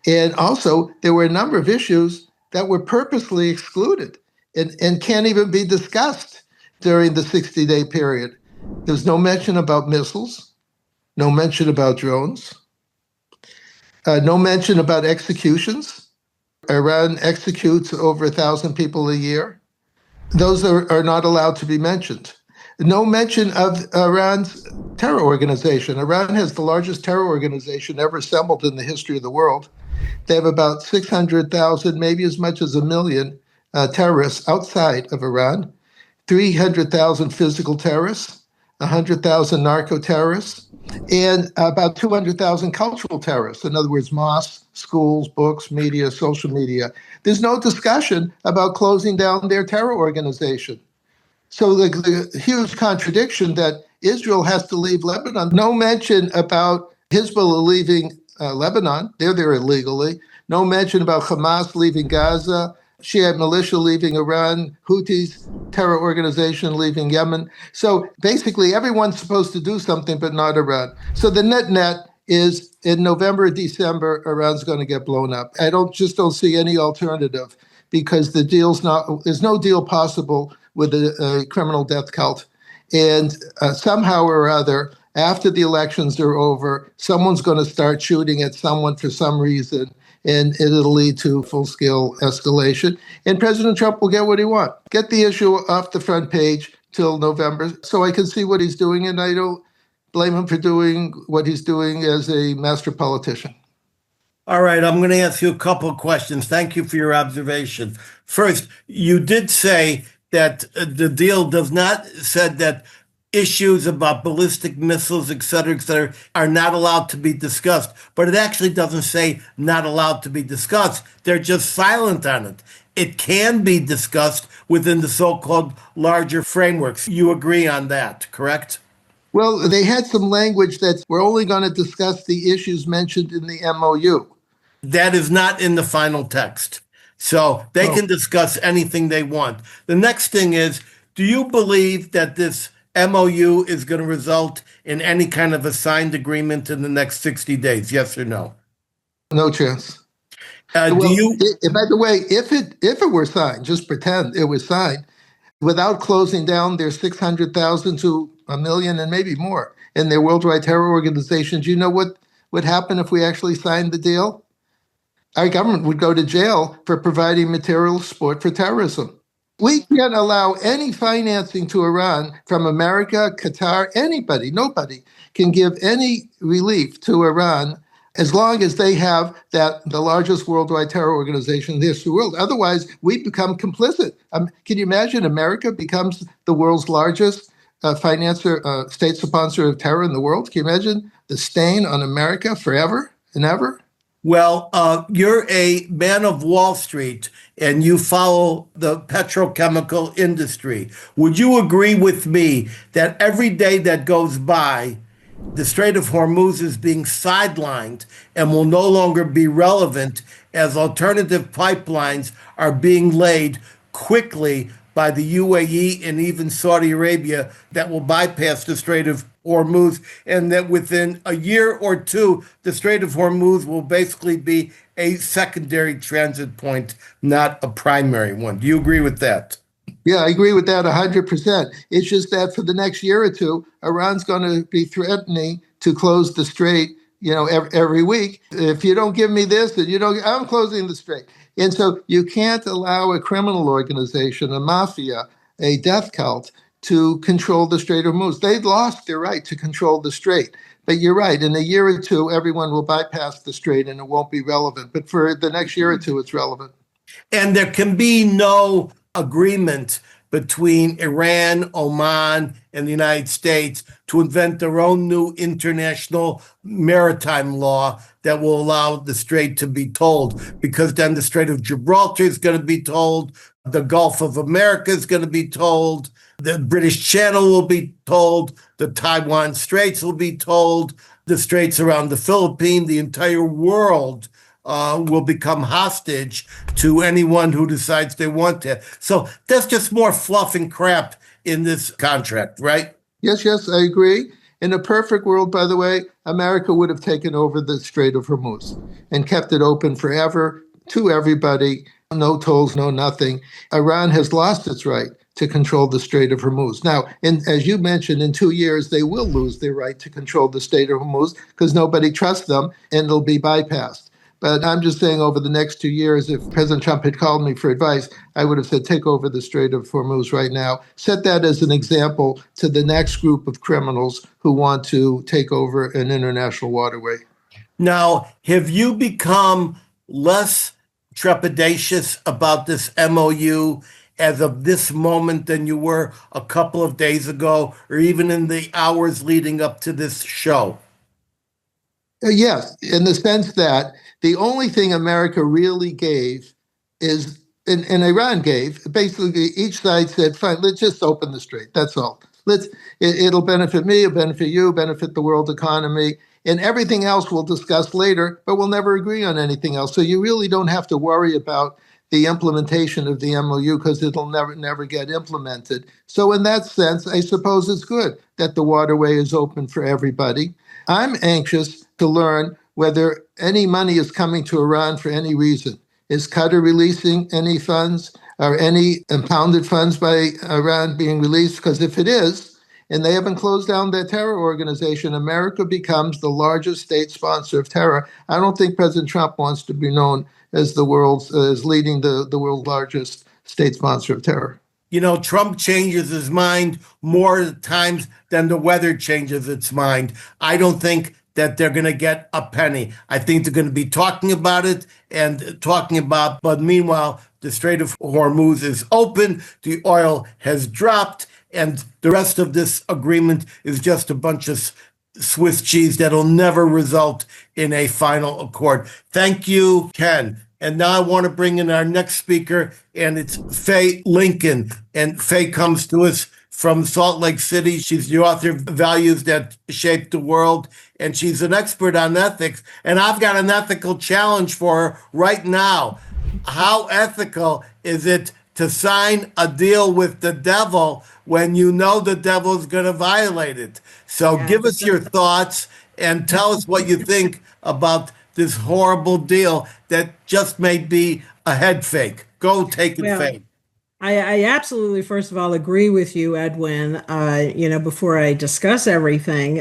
And also, there were a number of issues that were purposely excluded and can't even be discussed during the 60-day period. There's no mention about missiles, no mention about drones, no mention about executions. Iran executes over 1,000 people a year. Those are not allowed to be mentioned. No mention of Iran's terror organization. Iran has the largest terror organization ever assembled in the history of the world. They have about 600,000, maybe as much as 1 million terrorists outside of Iran, 300,000 physical terrorists, 100,000 narco-terrorists, and about 200,000 cultural terrorists. In other words, mosques, schools, books, media, social media. There's no discussion about closing down their terror organization. So the huge contradiction that Israel has to leave Lebanon, no mention about Hezbollah leaving Lebanon, they're there illegally, no mention about Hamas leaving Gaza, Shiite militia leaving Iran, Houthis, terror organization leaving Yemen. So basically everyone's supposed to do something, but not Iran. So the net is in November, December, Iran's going to get blown up. I don't see any alternative because there's no deal possible with a criminal death cult. And somehow or other, after the elections are over, someone's going to start shooting at someone for some reason, and it'll lead to full-scale escalation. And President Trump will get what he wants. Get the issue off the front page till November so I can see what he's doing, and I don't blame him for doing what he's doing as a master politician. All right, I'm going to ask you a couple of questions. Thank you for your observation. First, you did say that the deal does not said that issues about ballistic missiles, et cetera, are not allowed to be discussed. But it actually doesn't say not allowed to be discussed. They're just silent on it. It can be discussed within the so-called larger frameworks. You agree on that, correct? Well, they had some language that we're only going to discuss the issues mentioned in the MOU. That is not in the final text. So they can discuss anything they want. The next thing is, do you believe that this MOU is going to result in any kind of a signed agreement in the next 60 days? Yes or no? No chance. By the way, if it were signed, just pretend it was signed, without closing down their 600,000 to 1 million and maybe more in their worldwide terror organizations, you know what would happen if we actually signed the deal? Our government would go to jail for providing material support for terrorism. We can't allow any financing to Iran from America, Qatar, anybody, nobody can give any relief to Iran as long as they have the largest worldwide terror organization in the history of the world. Otherwise, we become complicit. Can you imagine America becomes the world's largest state sponsor of terror in the world? Can you imagine the stain on America forever and ever? Well, you're a man of Wall Street and you follow the petrochemical industry. Would you agree with me that every day that goes by, the Strait of Hormuz is being sidelined and will no longer be relevant as alternative pipelines are being laid quickly by the UAE and even Saudi Arabia that will bypass the Strait of Hormuz, and that within a year or two, the Strait of Hormuz will basically be a secondary transit point, not a primary one. Do you agree with that? Yeah, I agree with that 100%. It's just that for the next year or two, Iran's going to be threatening to close the strait, every week. If you don't give me this, then I'm closing the strait. And so you can't allow a criminal organization, a mafia, a death cult to control the Strait of Hormuz. They've lost their right to control the strait. But you're right, in a year or two, everyone will bypass the strait and it won't be relevant. But for the next year or two, it's relevant. And there can be no agreement between Iran, Oman, and the United States to invent their own new international maritime law that will allow the strait to be tolled, because then the Strait of Gibraltar is going to be tolled, the Gulf of America is going to be tolled, the British Channel will be tolled, the Taiwan Straits will be tolled, the straits around the Philippines, the entire world will become hostage to anyone who decides they want to. So that's just more fluff and crap in this contract, right? Yes, I agree. In a perfect world, by the way, America would have taken over the Strait of Hormuz and kept it open forever to everybody. No tolls, no nothing. Iran has lost its right to control the Strait of Hormuz. Now, as you mentioned, in 2 years, they will lose their right to control the Strait of Hormuz because nobody trusts them and it'll be bypassed. But I'm just saying over the next 2 years, if President Trump had called me for advice, I would have said, take over the Strait of Hormuz right now. Set that as an example to the next group of criminals who want to take over an international waterway. Now, have you become less trepidatious about this MOU as of this moment than you were a couple of days ago, or even in the hours leading up to this show? Yes, in the sense that the only thing America really gave is, and Iran gave, basically each side said, fine, let's just open the strait. That's all. It'll benefit me, it'll benefit you, benefit the world economy, and everything else we'll discuss later, but we'll never agree on anything else. So you really don't have to worry about the implementation of the MOU because it'll never get implemented. So in that sense, I suppose it's good that the waterway is open for everybody. I'm anxious to learn whether any money is coming to Iran for any reason. Is Qatar releasing any funds? Are any impounded funds by Iran being released? Because if it is, and they haven't closed down their terror organization, America becomes the largest state sponsor of terror. I don't think President Trump wants to be known as as leading the world's largest state sponsor of terror. You know, Trump changes his mind more times than the weather changes its mind. I don't think that they're going to get a penny. I think they're going to be talking about it but meanwhile, the Strait of Hormuz is open, the oil has dropped, and the rest of this agreement is just a bunch of Swiss cheese that'll never result in a final accord. Thank you, Ken. And now I want to bring in our next speaker, and it's Faye Lincoln. And Faye comes to us from Salt Lake City. She's the author of Values That Shape the World, and she's an expert on ethics. And I've got an ethical challenge for her right now. How ethical is it to sign a deal with the devil when you know the devil's going to violate it? So give us your thoughts and tell us what you think about this horrible deal that just may be a head fake. Go take it, Faye. I absolutely, first of all, agree with you, Edwin, before I discuss everything,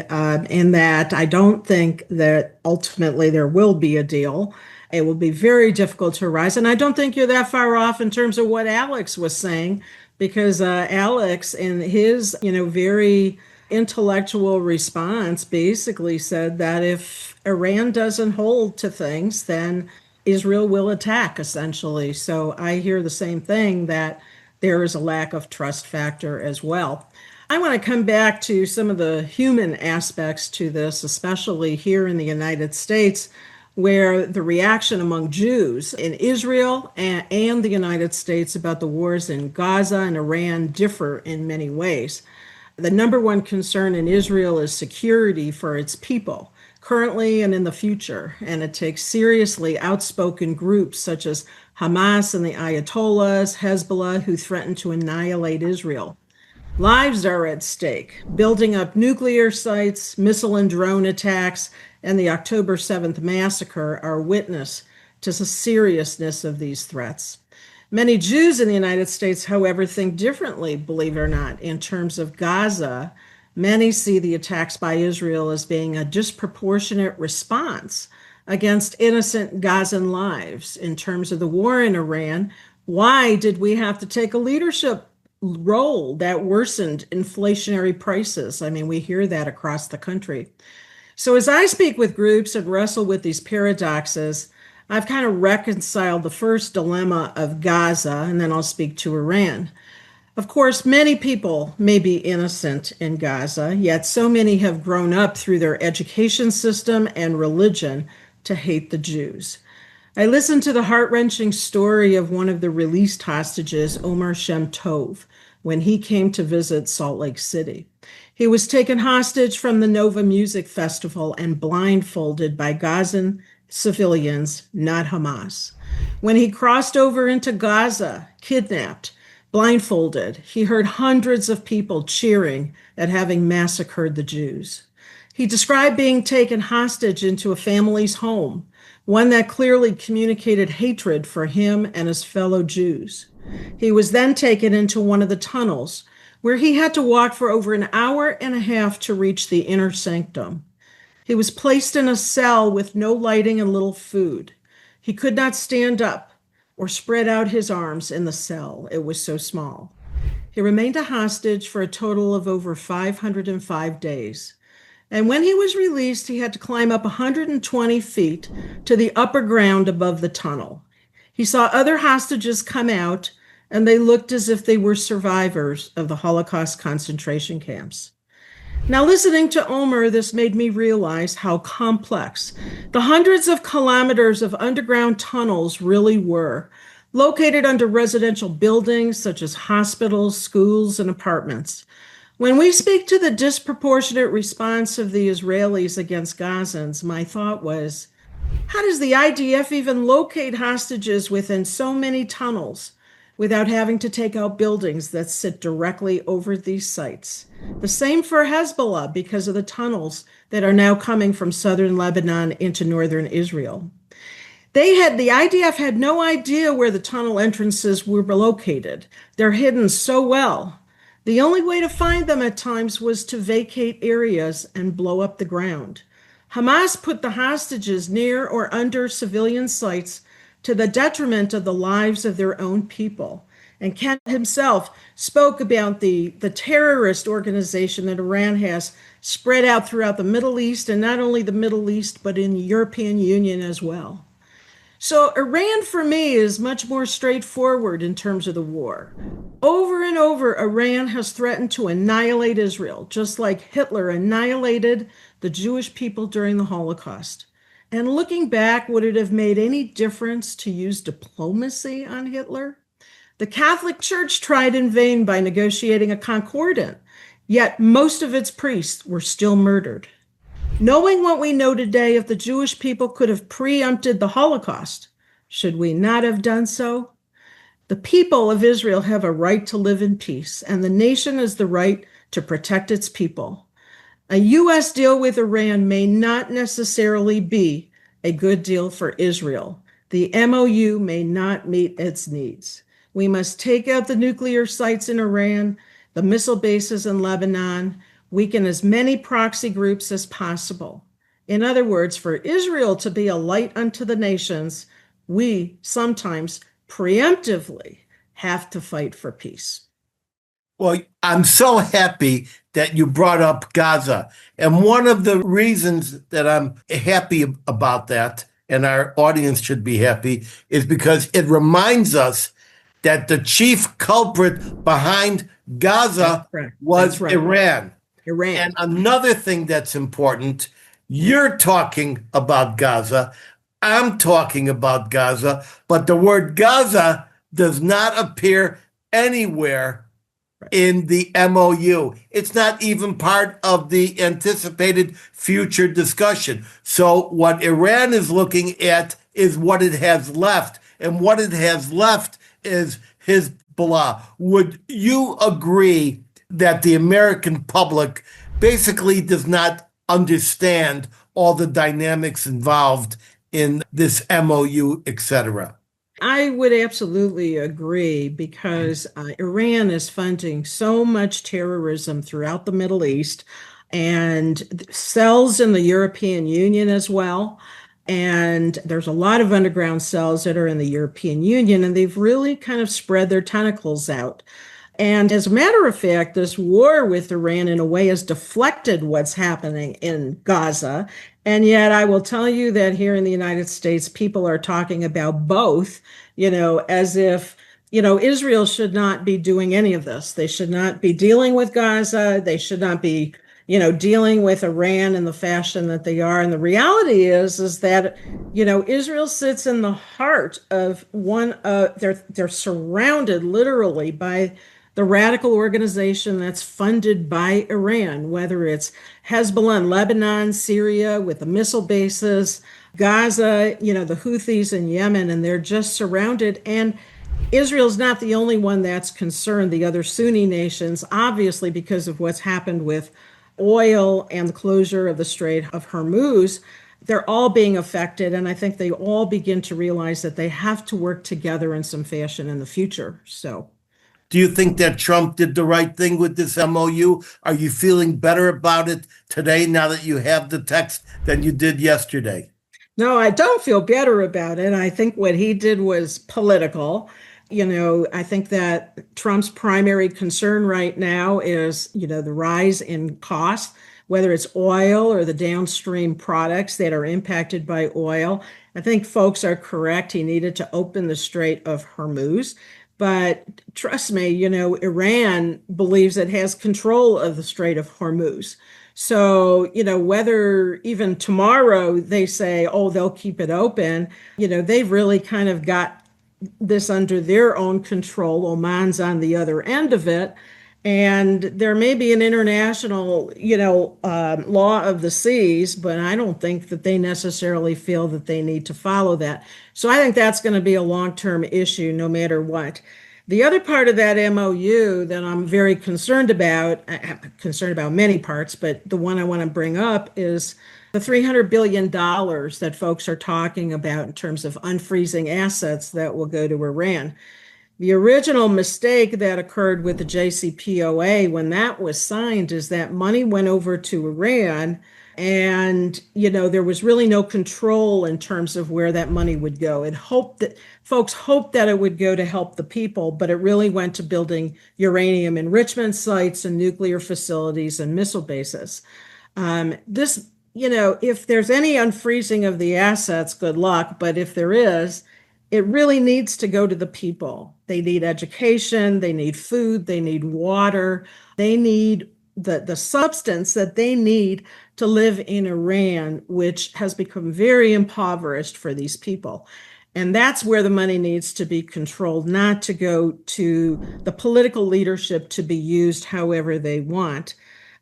in that I don't think that ultimately there will be a deal. It will be very difficult to rise. And I don't think you're that far off in terms of what Alex was saying, because Alex, in his, very intellectual response, basically said that if Iran doesn't hold to things, then Israel will attack, essentially. So I hear the same thing, that there is a lack of trust factor as well. I want to come back to some of the human aspects to this, especially here in the United States, where the reaction among Jews in Israel and the United States about the wars in Gaza and Iran differ in many ways. The number one concern in Israel is security for its people, currently and in the future, and it takes seriously outspoken groups such as Hamas and the Ayatollahs, Hezbollah, who threaten to annihilate Israel. Lives are at stake. Building up nuclear sites, missile and drone attacks, and the October 7th massacre are witness to the seriousness of these threats. Many Jews in the United States, however, think differently, believe it or not, in terms of Gaza. Many see the attacks by Israel as being a disproportionate response against innocent Gazan lives. In terms of the war in Iran, why did we have to take a leadership role that worsened inflationary prices? I mean, we hear that across the country. So as I speak with groups and wrestle with these paradoxes, I've kind of reconciled the first dilemma of Gaza, and then I'll speak to Iran. Of course, many people may be innocent in Gaza, yet so many have grown up through their education system and religion to hate the Jews. I listened to the heart-wrenching story of one of the released hostages, Omer Shem Tov, when he came to visit Salt Lake City. He was taken hostage from the Nova Music Festival and blindfolded by Gazan civilians, not Hamas. When he crossed over into Gaza, kidnapped, blindfolded, he heard hundreds of people cheering at having massacred the Jews. He described being taken hostage into a family's home, one that clearly communicated hatred for him and his fellow Jews. He was then taken into one of the tunnels, where he had to walk for over an hour and a half to reach the inner sanctum. He was placed in a cell with no lighting and little food. He could not stand up or spread out his arms in the cell. It was so small. He remained a hostage for a total of over 505 days. And when he was released, he had to climb up 120 feet to the upper ground above the tunnel. He saw other hostages come out, and they looked as if they were survivors of the Holocaust concentration camps. Now, listening to Omer, this made me realize how complex the hundreds of kilometers of underground tunnels really were, located under residential buildings such as hospitals, schools, and apartments. When we speak to the disproportionate response of the Israelis against Gazans, my thought was, how does the IDF even locate hostages within so many tunnels without having to take out buildings that sit directly over these sites? The same for Hezbollah because of the tunnels that are now coming from southern Lebanon into northern Israel. The IDF had no idea where the tunnel entrances were located. They're hidden so well. The only way to find them at times was to vacate areas and blow up the ground. Hamas put the hostages near or under civilian sites to the detriment of the lives of their own people. And Kenneth himself spoke about the terrorist organization that Iran has spread out throughout the Middle East, and not only the Middle East, but in the European Union as well. So Iran, for me, is much more straightforward in terms of the war. Over and over, Iran has threatened to annihilate Israel, just like Hitler annihilated the Jewish people during the Holocaust. And looking back, would it have made any difference to use diplomacy on Hitler? The Catholic Church tried in vain by negotiating a concordat, yet most of its priests were still murdered. Knowing what we know today, if the Jewish people could have preempted the Holocaust, should we not have done so? The people of Israel have a right to live in peace, and the nation has the right to protect its people. A U.S. deal with Iran may not necessarily be a good deal for Israel. The MOU may not meet its needs. We must take out the nuclear sites in Iran, the missile bases in Lebanon, weaken as many proxy groups as possible. In other words, for Israel to be a light unto the nations, we sometimes preemptively have to fight for peace. Well, I'm so happy that you brought up Gaza. And one of the reasons that I'm happy about that, and our audience should be happy, is because it reminds us that the chief culprit behind Gaza was Iran. And another thing that's important, you're talking about Gaza, I'm talking about Gaza, but the word Gaza does not appear anywhere in the MOU. It's not even part of the anticipated future discussion. So what Iran is looking at is what it has left, and what it has left is Hezbollah. Would you agree that the American public basically does not understand all the dynamics involved in this MOU, etc.? I would absolutely agree, because Iran is funding so much terrorism throughout the Middle East and cells in the European Union as well. And there's a lot of underground cells that are in the European Union, and they've really kind of spread their tentacles out. And as a matter of fact, this war with Iran in a way has deflected what's happening in Gaza. And yet I will tell you that here in the United States, people are talking about both, as if, Israel should not be doing any of this. They should not be dealing with Gaza. They should not be, dealing with Iran in the fashion that they are. And the reality is that, Israel sits in the heart of they're surrounded literally by the radical organization that's funded by Iran, whether it's Hezbollah in Lebanon, Syria with the missile bases, Gaza, the Houthis in Yemen, and they're just surrounded. And Israel's not the only one that's concerned. The other Sunni nations, obviously, because of what's happened with oil and the closure of the Strait of Hormuz, they're all being affected. And I think they all begin to realize that they have to work together in some fashion in the future. So, do you think that Trump did the right thing with this MOU? Are you feeling better about it today now that you have the text than you did yesterday? No, I don't feel better about it. I think what he did was political. I think that Trump's primary concern right now is, the rise in cost, whether it's oil or the downstream products that are impacted by oil. I think folks are correct. He needed to open the Strait of Hormuz. But trust me, Iran believes it has control of the Strait of Hormuz. So, whether even tomorrow they say, oh, they'll keep it open, they've really kind of got this under their own control. Oman's on the other end of it. And there may be an international, law of the seas, but I don't think that they necessarily feel that they need to follow that. So I think that's going to be a long-term issue no matter what. The other part of that MOU that I'm very concerned about, I'm concerned about many parts, but the one I want to bring up is the $300 billion that folks are talking about in terms of unfreezing assets that will go to Iran. The original mistake that occurred with the JCPOA when that was signed is that money went over to Iran and, there was really no control in terms of where that money would go. Folks hoped that it would go to help the people, but it really went to building uranium enrichment sites and nuclear facilities and missile bases. If there's any unfreezing of the assets, good luck. But if there is, it really needs to go to the people. They need education, they need food, they need water, they need the substance that they need to live in Iran, which has become very impoverished for these people. And that's where the money needs to be controlled, not to go to the political leadership to be used however they want.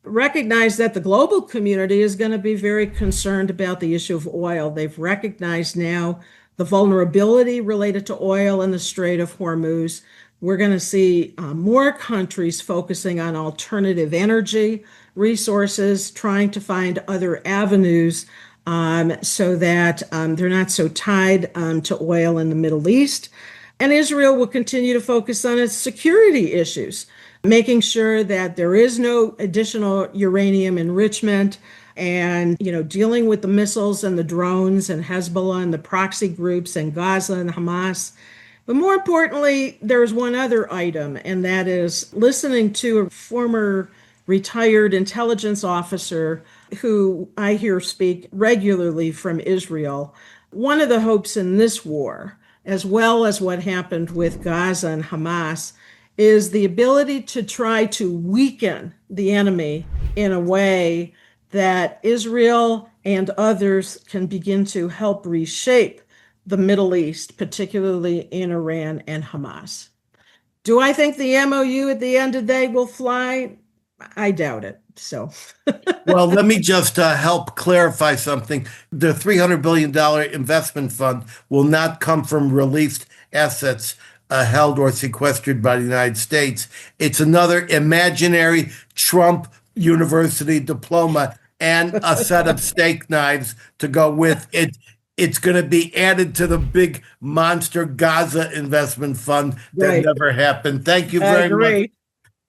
Recognize that the global community is going to be very concerned about the issue of oil. They've recognized now the vulnerability related to oil in the Strait of Hormuz. We're going to see more countries focusing on alternative energy resources, trying to find other avenues so that they're not so tied to oil in the Middle East. And Israel will continue to focus on its security issues, making sure that there is no additional uranium enrichment and, dealing with the missiles and the drones and Hezbollah and the proxy groups and Gaza and Hamas. But more importantly, there's one other item, and that is listening to a former retired intelligence officer who I hear speak regularly from Israel. One of the hopes in this war, as well as what happened with Gaza and Hamas, is the ability to try to weaken the enemy in a way that Israel and others can begin to help reshape the Middle East, particularly in Iran and Hamas. Do I think the MOU at the end of the day will fly? I doubt it. So, well, let me just help clarify something. The $300 billion investment fund will not come from released assets held or sequestered by the United States. It's another imaginary Trump University diploma and a set of steak knives to go with it. It's going to be added to the big monster Gaza investment fund that never happened. Thank you very much.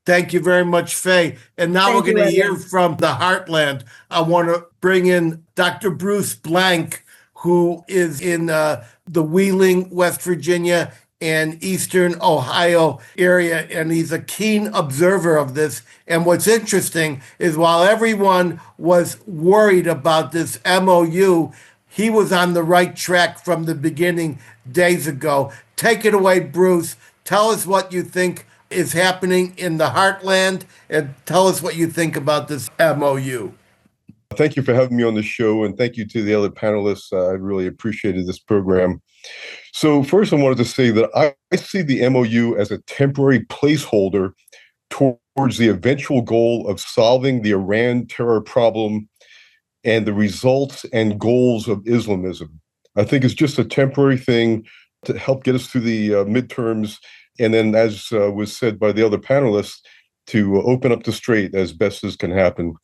Thank you very much, Faye. And now we're going to hear from the heartland. I want to bring in Dr. Bruce Blank, who is in the Wheeling, West Virginia and Eastern Ohio area, and he's a keen observer of this. And what's interesting is while everyone was worried about this MOU, he was on the right track from the beginning days ago. Take it away, Bruce. Tell us what you think is happening in the heartland, and tell us what you think about this MOU. Thank you for having me on the show, and thank you to the other panelists. I really appreciated this program. So first, I wanted to say that I see the MOU as a temporary placeholder towards the eventual goal of solving the Iran terror problem and the results and goals of Islamism. I think it's just a temporary thing to help get us through the midterms, and then, as was said by the other panelists, to open up the strait as best as can happen.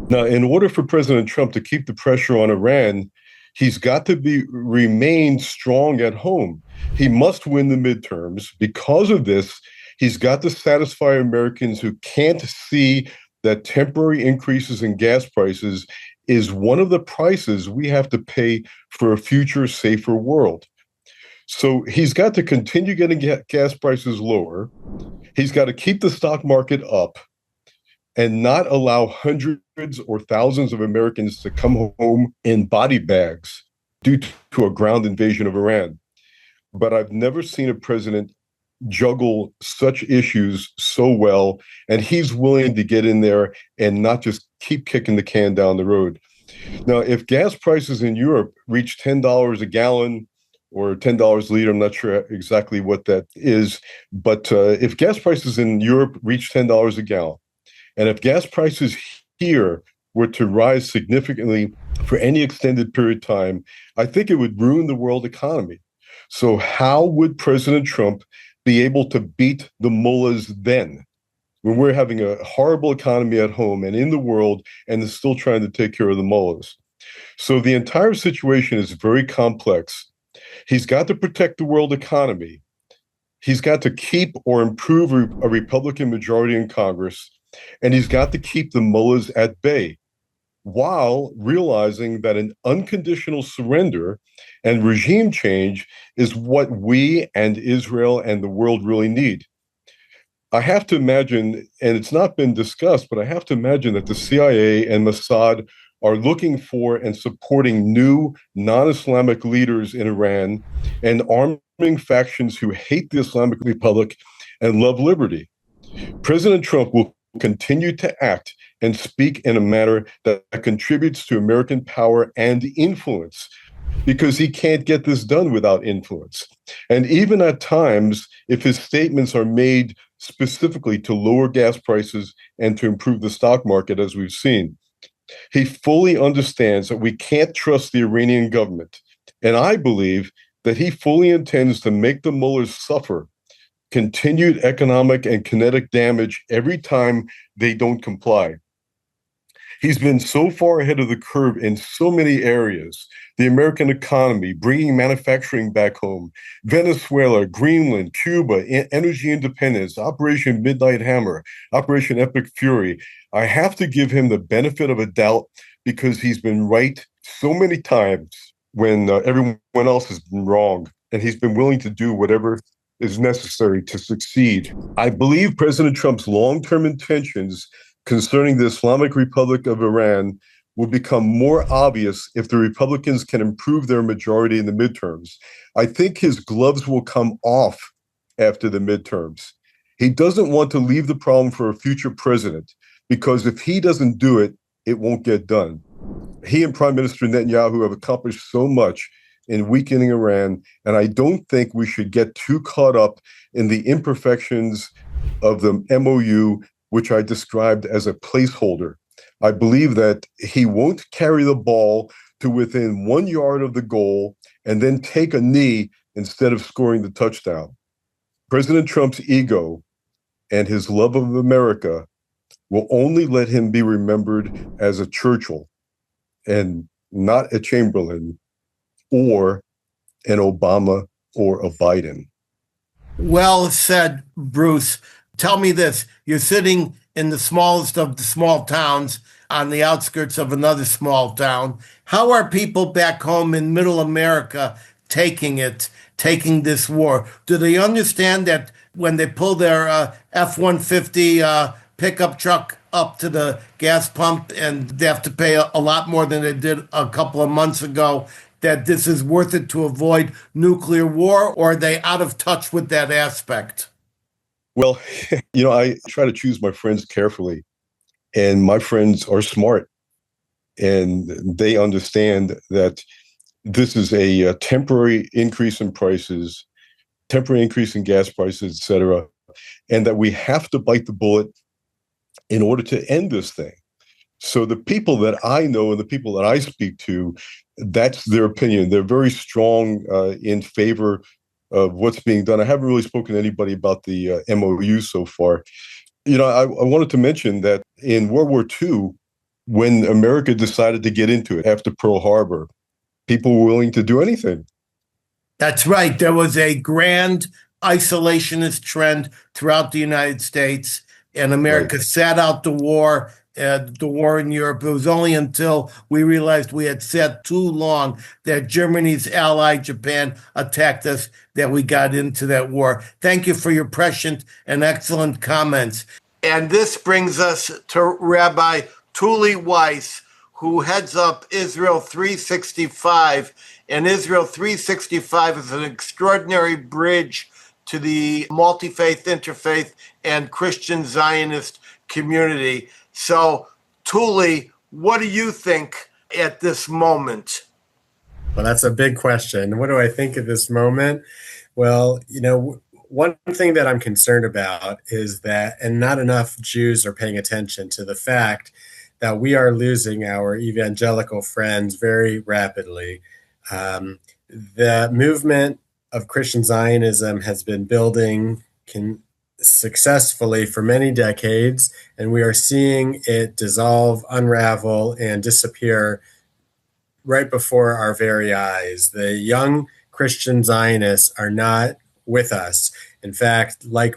Now, in order for President Trump to keep the pressure on Iran, he's got to remain strong at home. He must win the midterms. Because of this, he's got to satisfy Americans who can't see that temporary increases in gas prices is one of the prices we have to pay for a future, safer world. So he's got to continue getting gas prices lower. He's got to keep the stock market up and not allow hundreds or thousands of Americans to come home in body bags due to a ground invasion of Iran. But I've never seen a president juggle such issues so well, and he's willing to get in there and not just keep kicking the can down the road. Now, if gas prices in Europe reach $10 a gallon or $10 a liter, I'm not sure exactly what that is, but if gas prices in Europe reach $10 a gallon, and if gas prices here were to rise significantly for any extended period of time, I think it would ruin the world economy. So how would President Trump be able to beat the mullahs then, when we're having a horrible economy at home and in the world and is still trying to take care of the mullahs? So the entire situation is very complex. He's got to protect the world economy. He's got to keep or improve a Republican majority in Congress. And he's got to keep the mullahs at bay while realizing that an unconditional surrender and regime change is what we and Israel and the world really need. I have to imagine, and it's not been discussed, but I have to imagine that the CIA and Mossad are looking for and supporting new non-Islamic leaders in Iran and arming factions who hate the Islamic Republic and love liberty. President Trump will continue to act and speak in a manner that contributes to American power and influence, because he can't get this done without influence. And even at times, if his statements are made specifically to lower gas prices and to improve the stock market, as we've seen, he fully understands that we can't trust the Iranian government. And I believe that he fully intends to make the mullahs suffer continued economic and kinetic damage every time they don't comply. He's been so far ahead of the curve in so many areas: the American economy, bringing manufacturing back home, Venezuela, Greenland, Cuba, energy independence, Operation Midnight Hammer, Operation Epic Fury. I have to give him the benefit of a doubt, because he's been right so many times when everyone else has been wrong, and he's been willing to do whatever is necessary to succeed. I believe President Trump's long-term intentions concerning the Islamic Republic of Iran will become more obvious if the Republicans can improve their majority in the midterms. I think his gloves will come off after the midterms. He doesn't want to leave the problem for a future president, because if he doesn't do it, it won't get done. He and Prime Minister Netanyahu have accomplished so much in weakening Iran, and I don't think we should get too caught up in the imperfections of the MOU, which I described as a placeholder. I believe that he won't carry the ball to within 1 yard of the goal and then take a knee instead of scoring the touchdown. President Trump's ego and his love of America will only let him be remembered as a Churchill and not a Chamberlain or an Obama or a Biden. Well said, Bruce. Tell me this. You're sitting in the smallest of the small towns on the outskirts of another small town. How are people back home in middle America taking this war? Do they understand that when they pull their F-150 pickup truck up to the gas pump and they have to pay a lot more than they did a couple of months ago, that this is worth it to avoid nuclear war, or are they out of touch with that aspect? Well, I try to choose my friends carefully, and my friends are smart, and they understand that this is a temporary increase in prices, temporary increase in gas prices, et cetera, and that we have to bite the bullet in order to end this thing. So the people that I know and the people that I speak to, that's their opinion. They're very strong in favor of what's being done. I haven't really spoken to anybody about the MOU so far. I wanted to mention that in World War II, when America decided to get into it after Pearl Harbor, people were willing to do anything. That's right. There was a grand isolationist trend throughout the United States, and America sat out the war in Europe. It was only until we realized we had sat too long, that Germany's ally, Japan, attacked us, that we got into that war. Thank you for your prescient and excellent comments. And this brings us to Rabbi Tuly Weisz, who heads up Israel 365. And Israel 365 is an extraordinary bridge to the multi-faith, interfaith, and Christian Zionist community. So, Tuly, what do you think at this moment? Well, that's a big question. What do I think at this moment? Well, one thing that I'm concerned about is that, and not enough Jews are paying attention to the fact that we are losing our evangelical friends very rapidly. The movement of Christian Zionism has been building successfully for many decades, and we are seeing it dissolve, unravel, and disappear right before our very eyes. The young Christian Zionists are not with us. In fact, like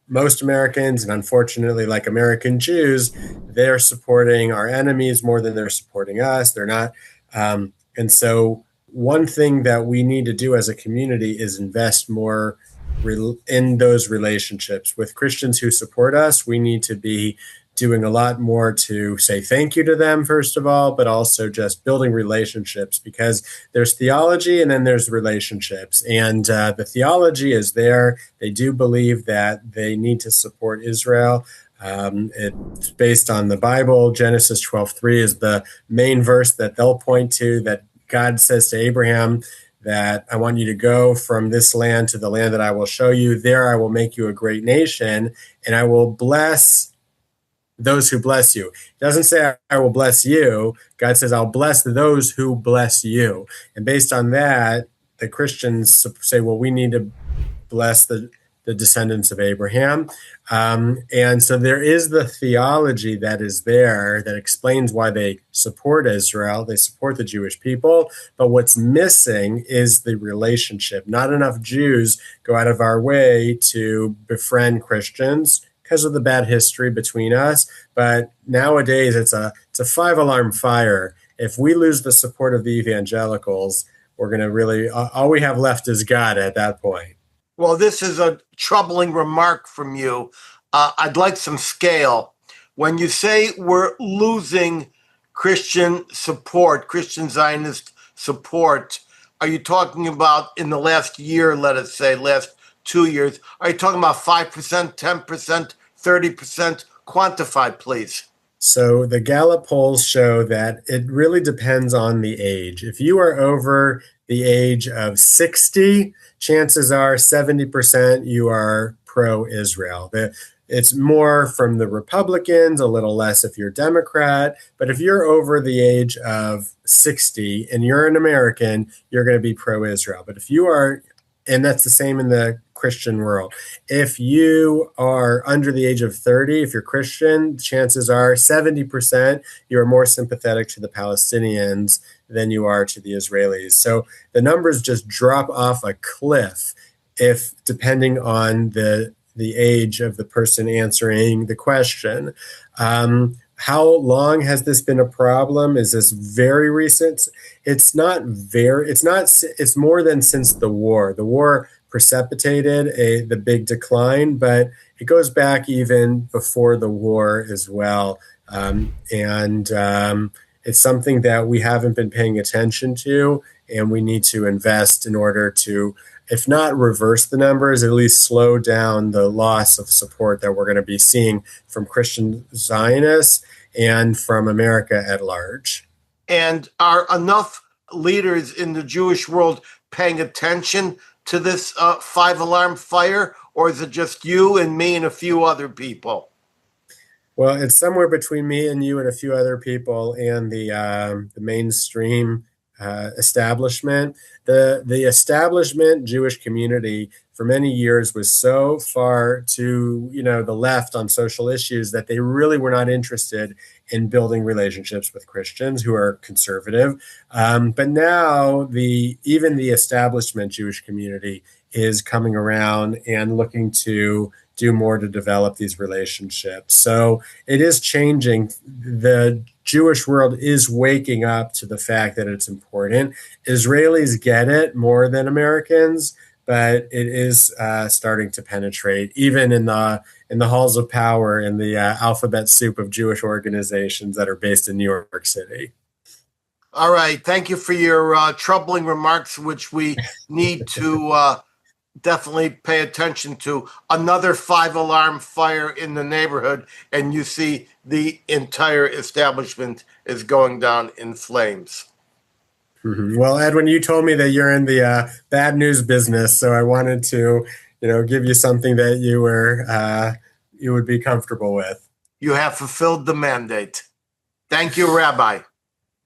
most Americans, and unfortunately like American Jews, they're supporting our enemies more than they're supporting us. They're not. And so one thing that we need to do as a community is invest more in those relationships with Christians who support us. We need to be doing a lot more to say thank you to them, first of all, but also just building relationships, because there's theology and then there's relationships. And the theology is there. They do believe that they need to support Israel. It's based on the Bible. Genesis 12:3 is the main verse that they'll point to, that God says to Abraham that I want you to go from this land to the land that I will show you. There I will make you a great nation, and I will bless those who bless you. It doesn't say I will bless you. God says I'll bless those who bless you. And based on that, the Christians say, well, we need to bless the descendants of Abraham. And so there is the theology that is there that explains why they support Israel. They support the Jewish people. But what's missing is the relationship. Not enough Jews go out of our way to befriend Christians because of the bad history between us. But nowadays, it's a 5-alarm fire. If we lose the support of the evangelicals, we're going to really, all we have left is God at that point. Well, this is a troubling remark from you. I'd like some scale. When you say we're losing Christian support, Christian Zionist support, are you talking about in the last year, let us say, last 2 years? Are you talking about 5%, 10%, 30%? Quantify, please. So the Gallup polls show that it really depends on the age. If you are over the age of 60, chances are 70% you are pro-Israel. It's more from the Republicans, a little less if you're Democrat. But if you're over the age of 60 and you're an American, you're going to be pro-Israel. But if you are, and that's the same in the Christian world. If you are under the age of 30, if you're Christian, chances are 70% you are more sympathetic to the Palestinians than you are to the Israelis. So the numbers just drop off a cliff if depending on the age of the person answering the question. How long has this been a problem? Is this very recent? It's more than since the war. The war precipitated the big decline, but it goes back even before the war as well. It's something that we haven't been paying attention to. and we need to invest in order to, if not reverse the numbers, at least slow down the loss of support that we're going to be seeing from Christian Zionists and from America at large. And are enough leaders in the Jewish world paying attention to this five-alarm fire, or is it just you and me and a few other people? Well, it's somewhere between me and you and a few other people and the mainstream establishment. The establishment Jewish community for many years was so far to the left on social issues that they really were not interested in building relationships with Christians who are conservative. But now even the establishment Jewish community is coming around and looking to do more to develop these relationships. So it is changing. The Jewish world is waking up to the fact that it's important. Israelis get it more than Americans, but it is starting to penetrate, even in the halls of power, in the alphabet soup of Jewish organizations that are based in New York City. All right. Thank you for your troubling remarks, which we need to definitely pay attention to. Another five-alarm fire in the neighborhood, and you see the entire establishment is going down in flames. Mm-hmm. Well, Edwin, you told me that you're in the bad news business, so I wanted to, give you something that you would be comfortable with. You have fulfilled the mandate. Thank you, Rabbi.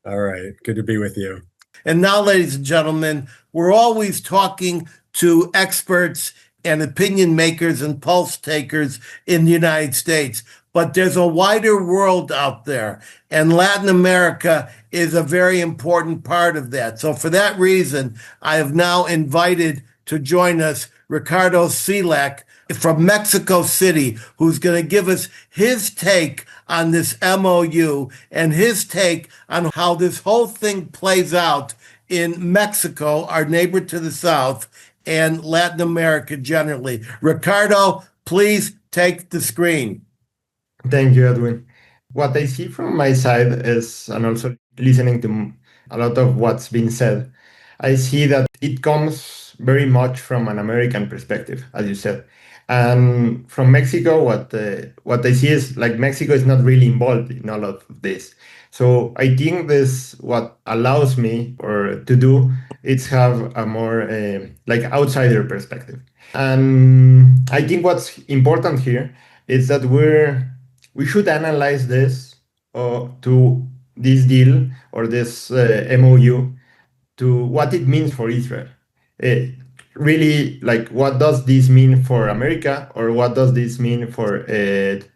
All right. Good to be with you. And now, ladies and gentlemen, we're always talking to experts and opinion makers and pulse takers in the United States. But there's a wider world out there, and Latin America is a very important part of that. So for that reason, I have now invited to join us Richard Cielak from Mexico City, who's going to give us his take on this MOU and his take on how this whole thing plays out in Mexico, our neighbor to the south, and Latin America generally. Ricardo, please take the screen. Thank you, Edwin. What I see from my side is, and also listening to a lot of what's been said, I see that it comes very much from an American perspective, as you said. And from Mexico, what I see is like Mexico is not really involved in all of this. So I think what allows me to do is have a more like outsider perspective. And I think what's important here is that we should analyze this to this deal or this MOU to what it means for Israel. Really, like, what does this mean for America, or what does this mean for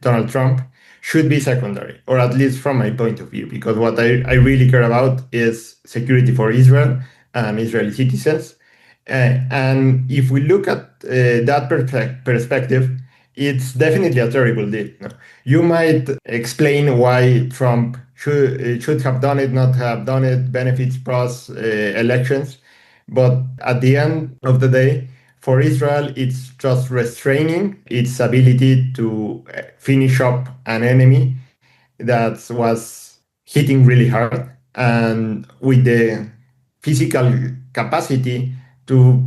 Donald Trump should be secondary, or at least from my point of view, because what I really care about is security for Israel and Israeli citizens. And if we look at that perspective, it's definitely a terrible deal. You might explain why Trump should have done it, not have done it, benefits, pros, elections. But at the end of the day, for Israel, it's just restraining its ability to finish up an enemy that was hitting really hard, and with the physical capacity to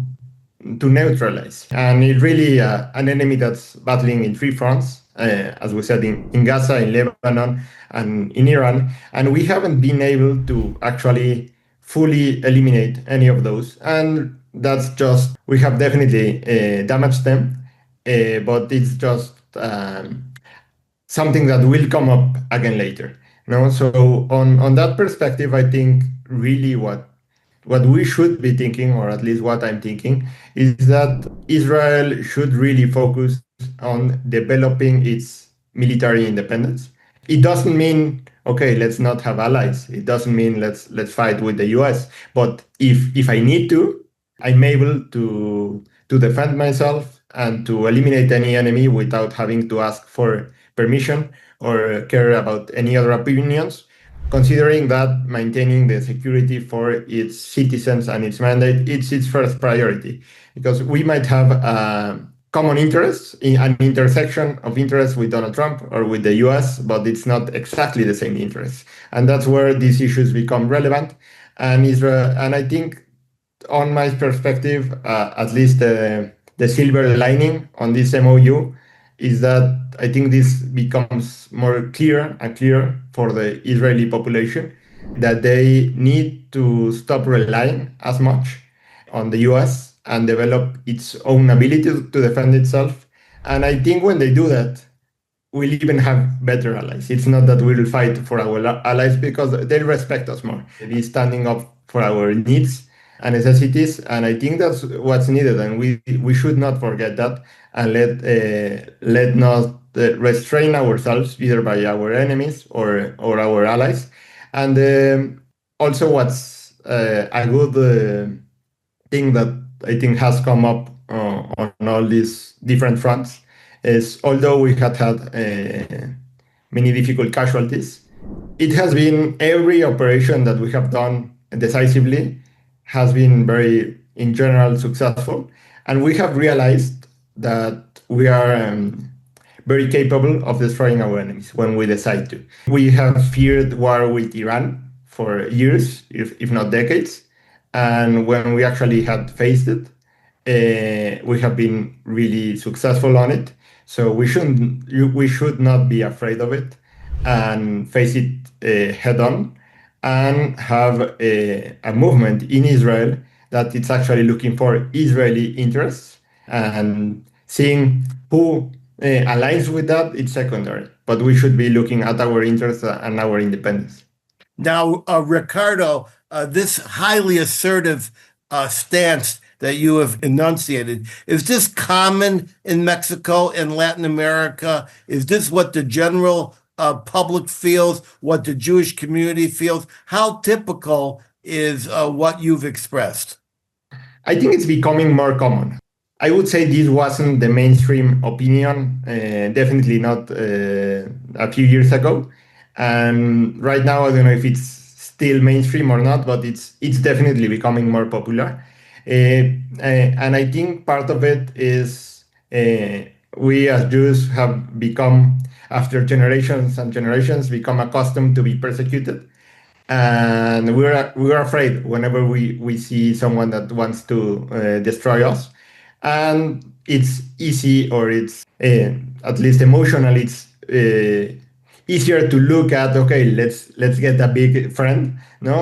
neutralize. And it's really an enemy that's battling in three fronts, as we said, in Gaza, in Lebanon, and in Iran. And we haven't been able to actually fully eliminate any of those. And that's just, we have definitely damaged them, but it's just something that will come up again later. So on that perspective, I think really what we should be thinking, or at least what I'm thinking, is that Israel should really focus on developing its military independence. It doesn't mean, okay, let's not have allies. It doesn't mean let's fight with the US. But if I need to, I'm able to defend myself and to eliminate any enemy without having to ask for permission or care about any other opinions, considering that maintaining the security for its citizens and its mandate, it's its first priority. Because we might have common interests, an intersection of interests with Donald Trump or with the US, but it's not exactly the same interests. And that's where these issues become relevant. And I think on my perspective, at least the silver lining on this MOU is that I think this becomes more clear and clear for the Israeli population that they need to stop relying as much on the US and develop its own ability to defend itself. And I think when they do that, we'll even have better allies. It's not that we'll fight for our allies because they respect us more. They'll be standing up for our needs and necessities, and I think that's what's needed, and we should not forget that, and let not restrain ourselves either by our enemies or our allies. And also, what's a good thing that I think has come up on all these different fronts is, although we had many difficult casualties, it has been every operation that we have done decisively has been very, in general, successful. And we have realized that we are very capable of destroying our enemies when we decide to. We have feared war with Iran for years, if not decades. And when we actually had faced it, we have been really successful on it. So we should not be afraid of it and face it head on, and have a movement in Israel that it's actually looking for Israeli interests, and seeing who aligns with that, it's secondary. But we should be looking at our interests and our independence. Now, Ricardo, this highly assertive stance that you have enunciated, is this common in Mexico and Latin America? Is this what the general public feels, what the Jewish community feels? How typical is what you've expressed? I think it's becoming more common. I would say this wasn't the mainstream opinion, definitely not a few years ago. And right now, I don't know if it's still mainstream or not, but it's definitely becoming more popular. And I think part of it is we as Jews have become, after generations and generations, become accustomed to be persecuted. And we're afraid whenever we see someone that wants to destroy us. And it's easy, or it's at least emotionally, it's easier to look at, okay, let's get a big friend. No,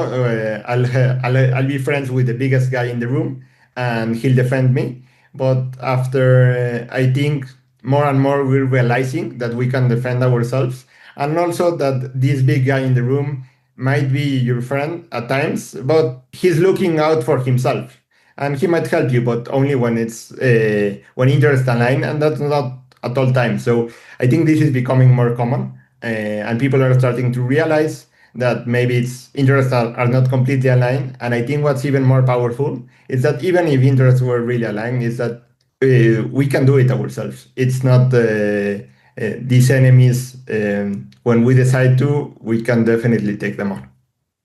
I'll be friends with the biggest guy in the room, and he'll defend me. But after I think more and more we're realizing that we can defend ourselves, and also that this big guy in the room might be your friend at times, but he's looking out for himself, and he might help you, but only when it's when interests align, and that's not at all times. So I think this is becoming more common, and people are starting to realize that maybe its interests are not completely aligned. And I think what's even more powerful is that even if interests were really aligned, is that we can do it ourselves. It's not these enemies. When we decide to, we can definitely take them on.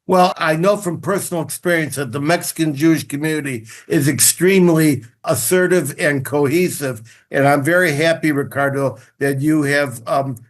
Well, I know from personal experience that the Mexican Jewish community is extremely assertive and cohesive. And I'm very happy, Ricardo, that you have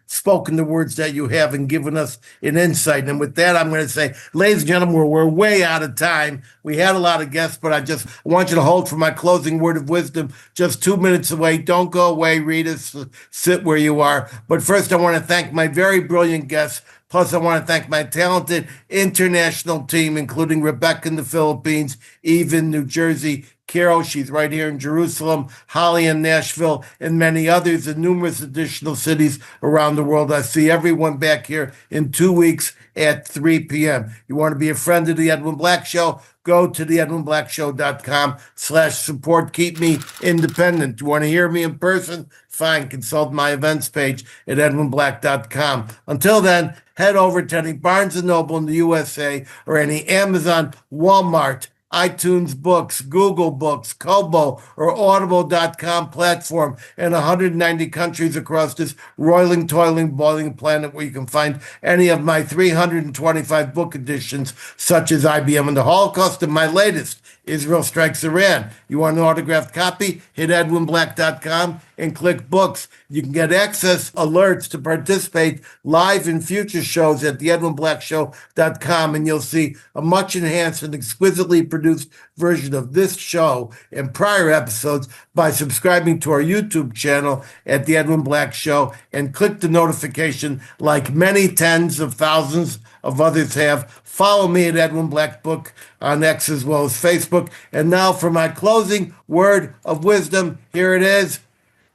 spoken the words that you have and given us an insight. And with that, I'm going to say, ladies and gentlemen, we're way out of time. We had a lot of guests, but I want you to hold for my closing word of wisdom. Just 2 minutes away. Don't go away. Read us. Sit where you are. But first, I want to thank my very brilliant guests. Plus, I want to thank my talented international team, including Rebecca in the Philippines, Eve in New Jersey, Carol, she's right here in Jerusalem, Holly in Nashville, and many others in numerous additional cities around the world. I see everyone back here in 2 weeks at 3 p.m. You want to be a friend of the Edwin Black Show? Go to theedwinblackshow.com/support. Keep me independent. You want to hear me in person? Fine. Consult my events page at edwinblack.com. Until then, head over to any Barnes & Noble in the USA or any Amazon, Walmart, iTunes Books, Google Books, Kobo, or Audible.com platform in 190 countries across this roiling, toiling, boiling planet, where you can find any of my 325 book editions, such as IBM and the Holocaust, and my latest, Israel Strikes Iran. You want an autographed copy? Hit edwinblack.com and click books. You can get access alerts to participate live in future shows at theedwinblackshow.com, and you'll see a much enhanced and exquisitely produced version of this show and prior episodes by subscribing to our YouTube channel at The Edwin Black Show and click the notification like many tens of thousands of others have. Follow me at Edwin Black Book on X as well as Facebook. And now for my closing word of wisdom, here it is.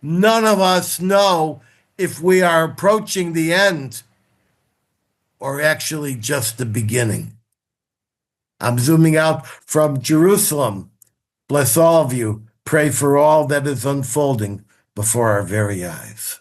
None of us know if we are approaching the end or actually just the beginning. I'm zooming out from Jerusalem. Bless all of you. Pray for all that is unfolding before our very eyes.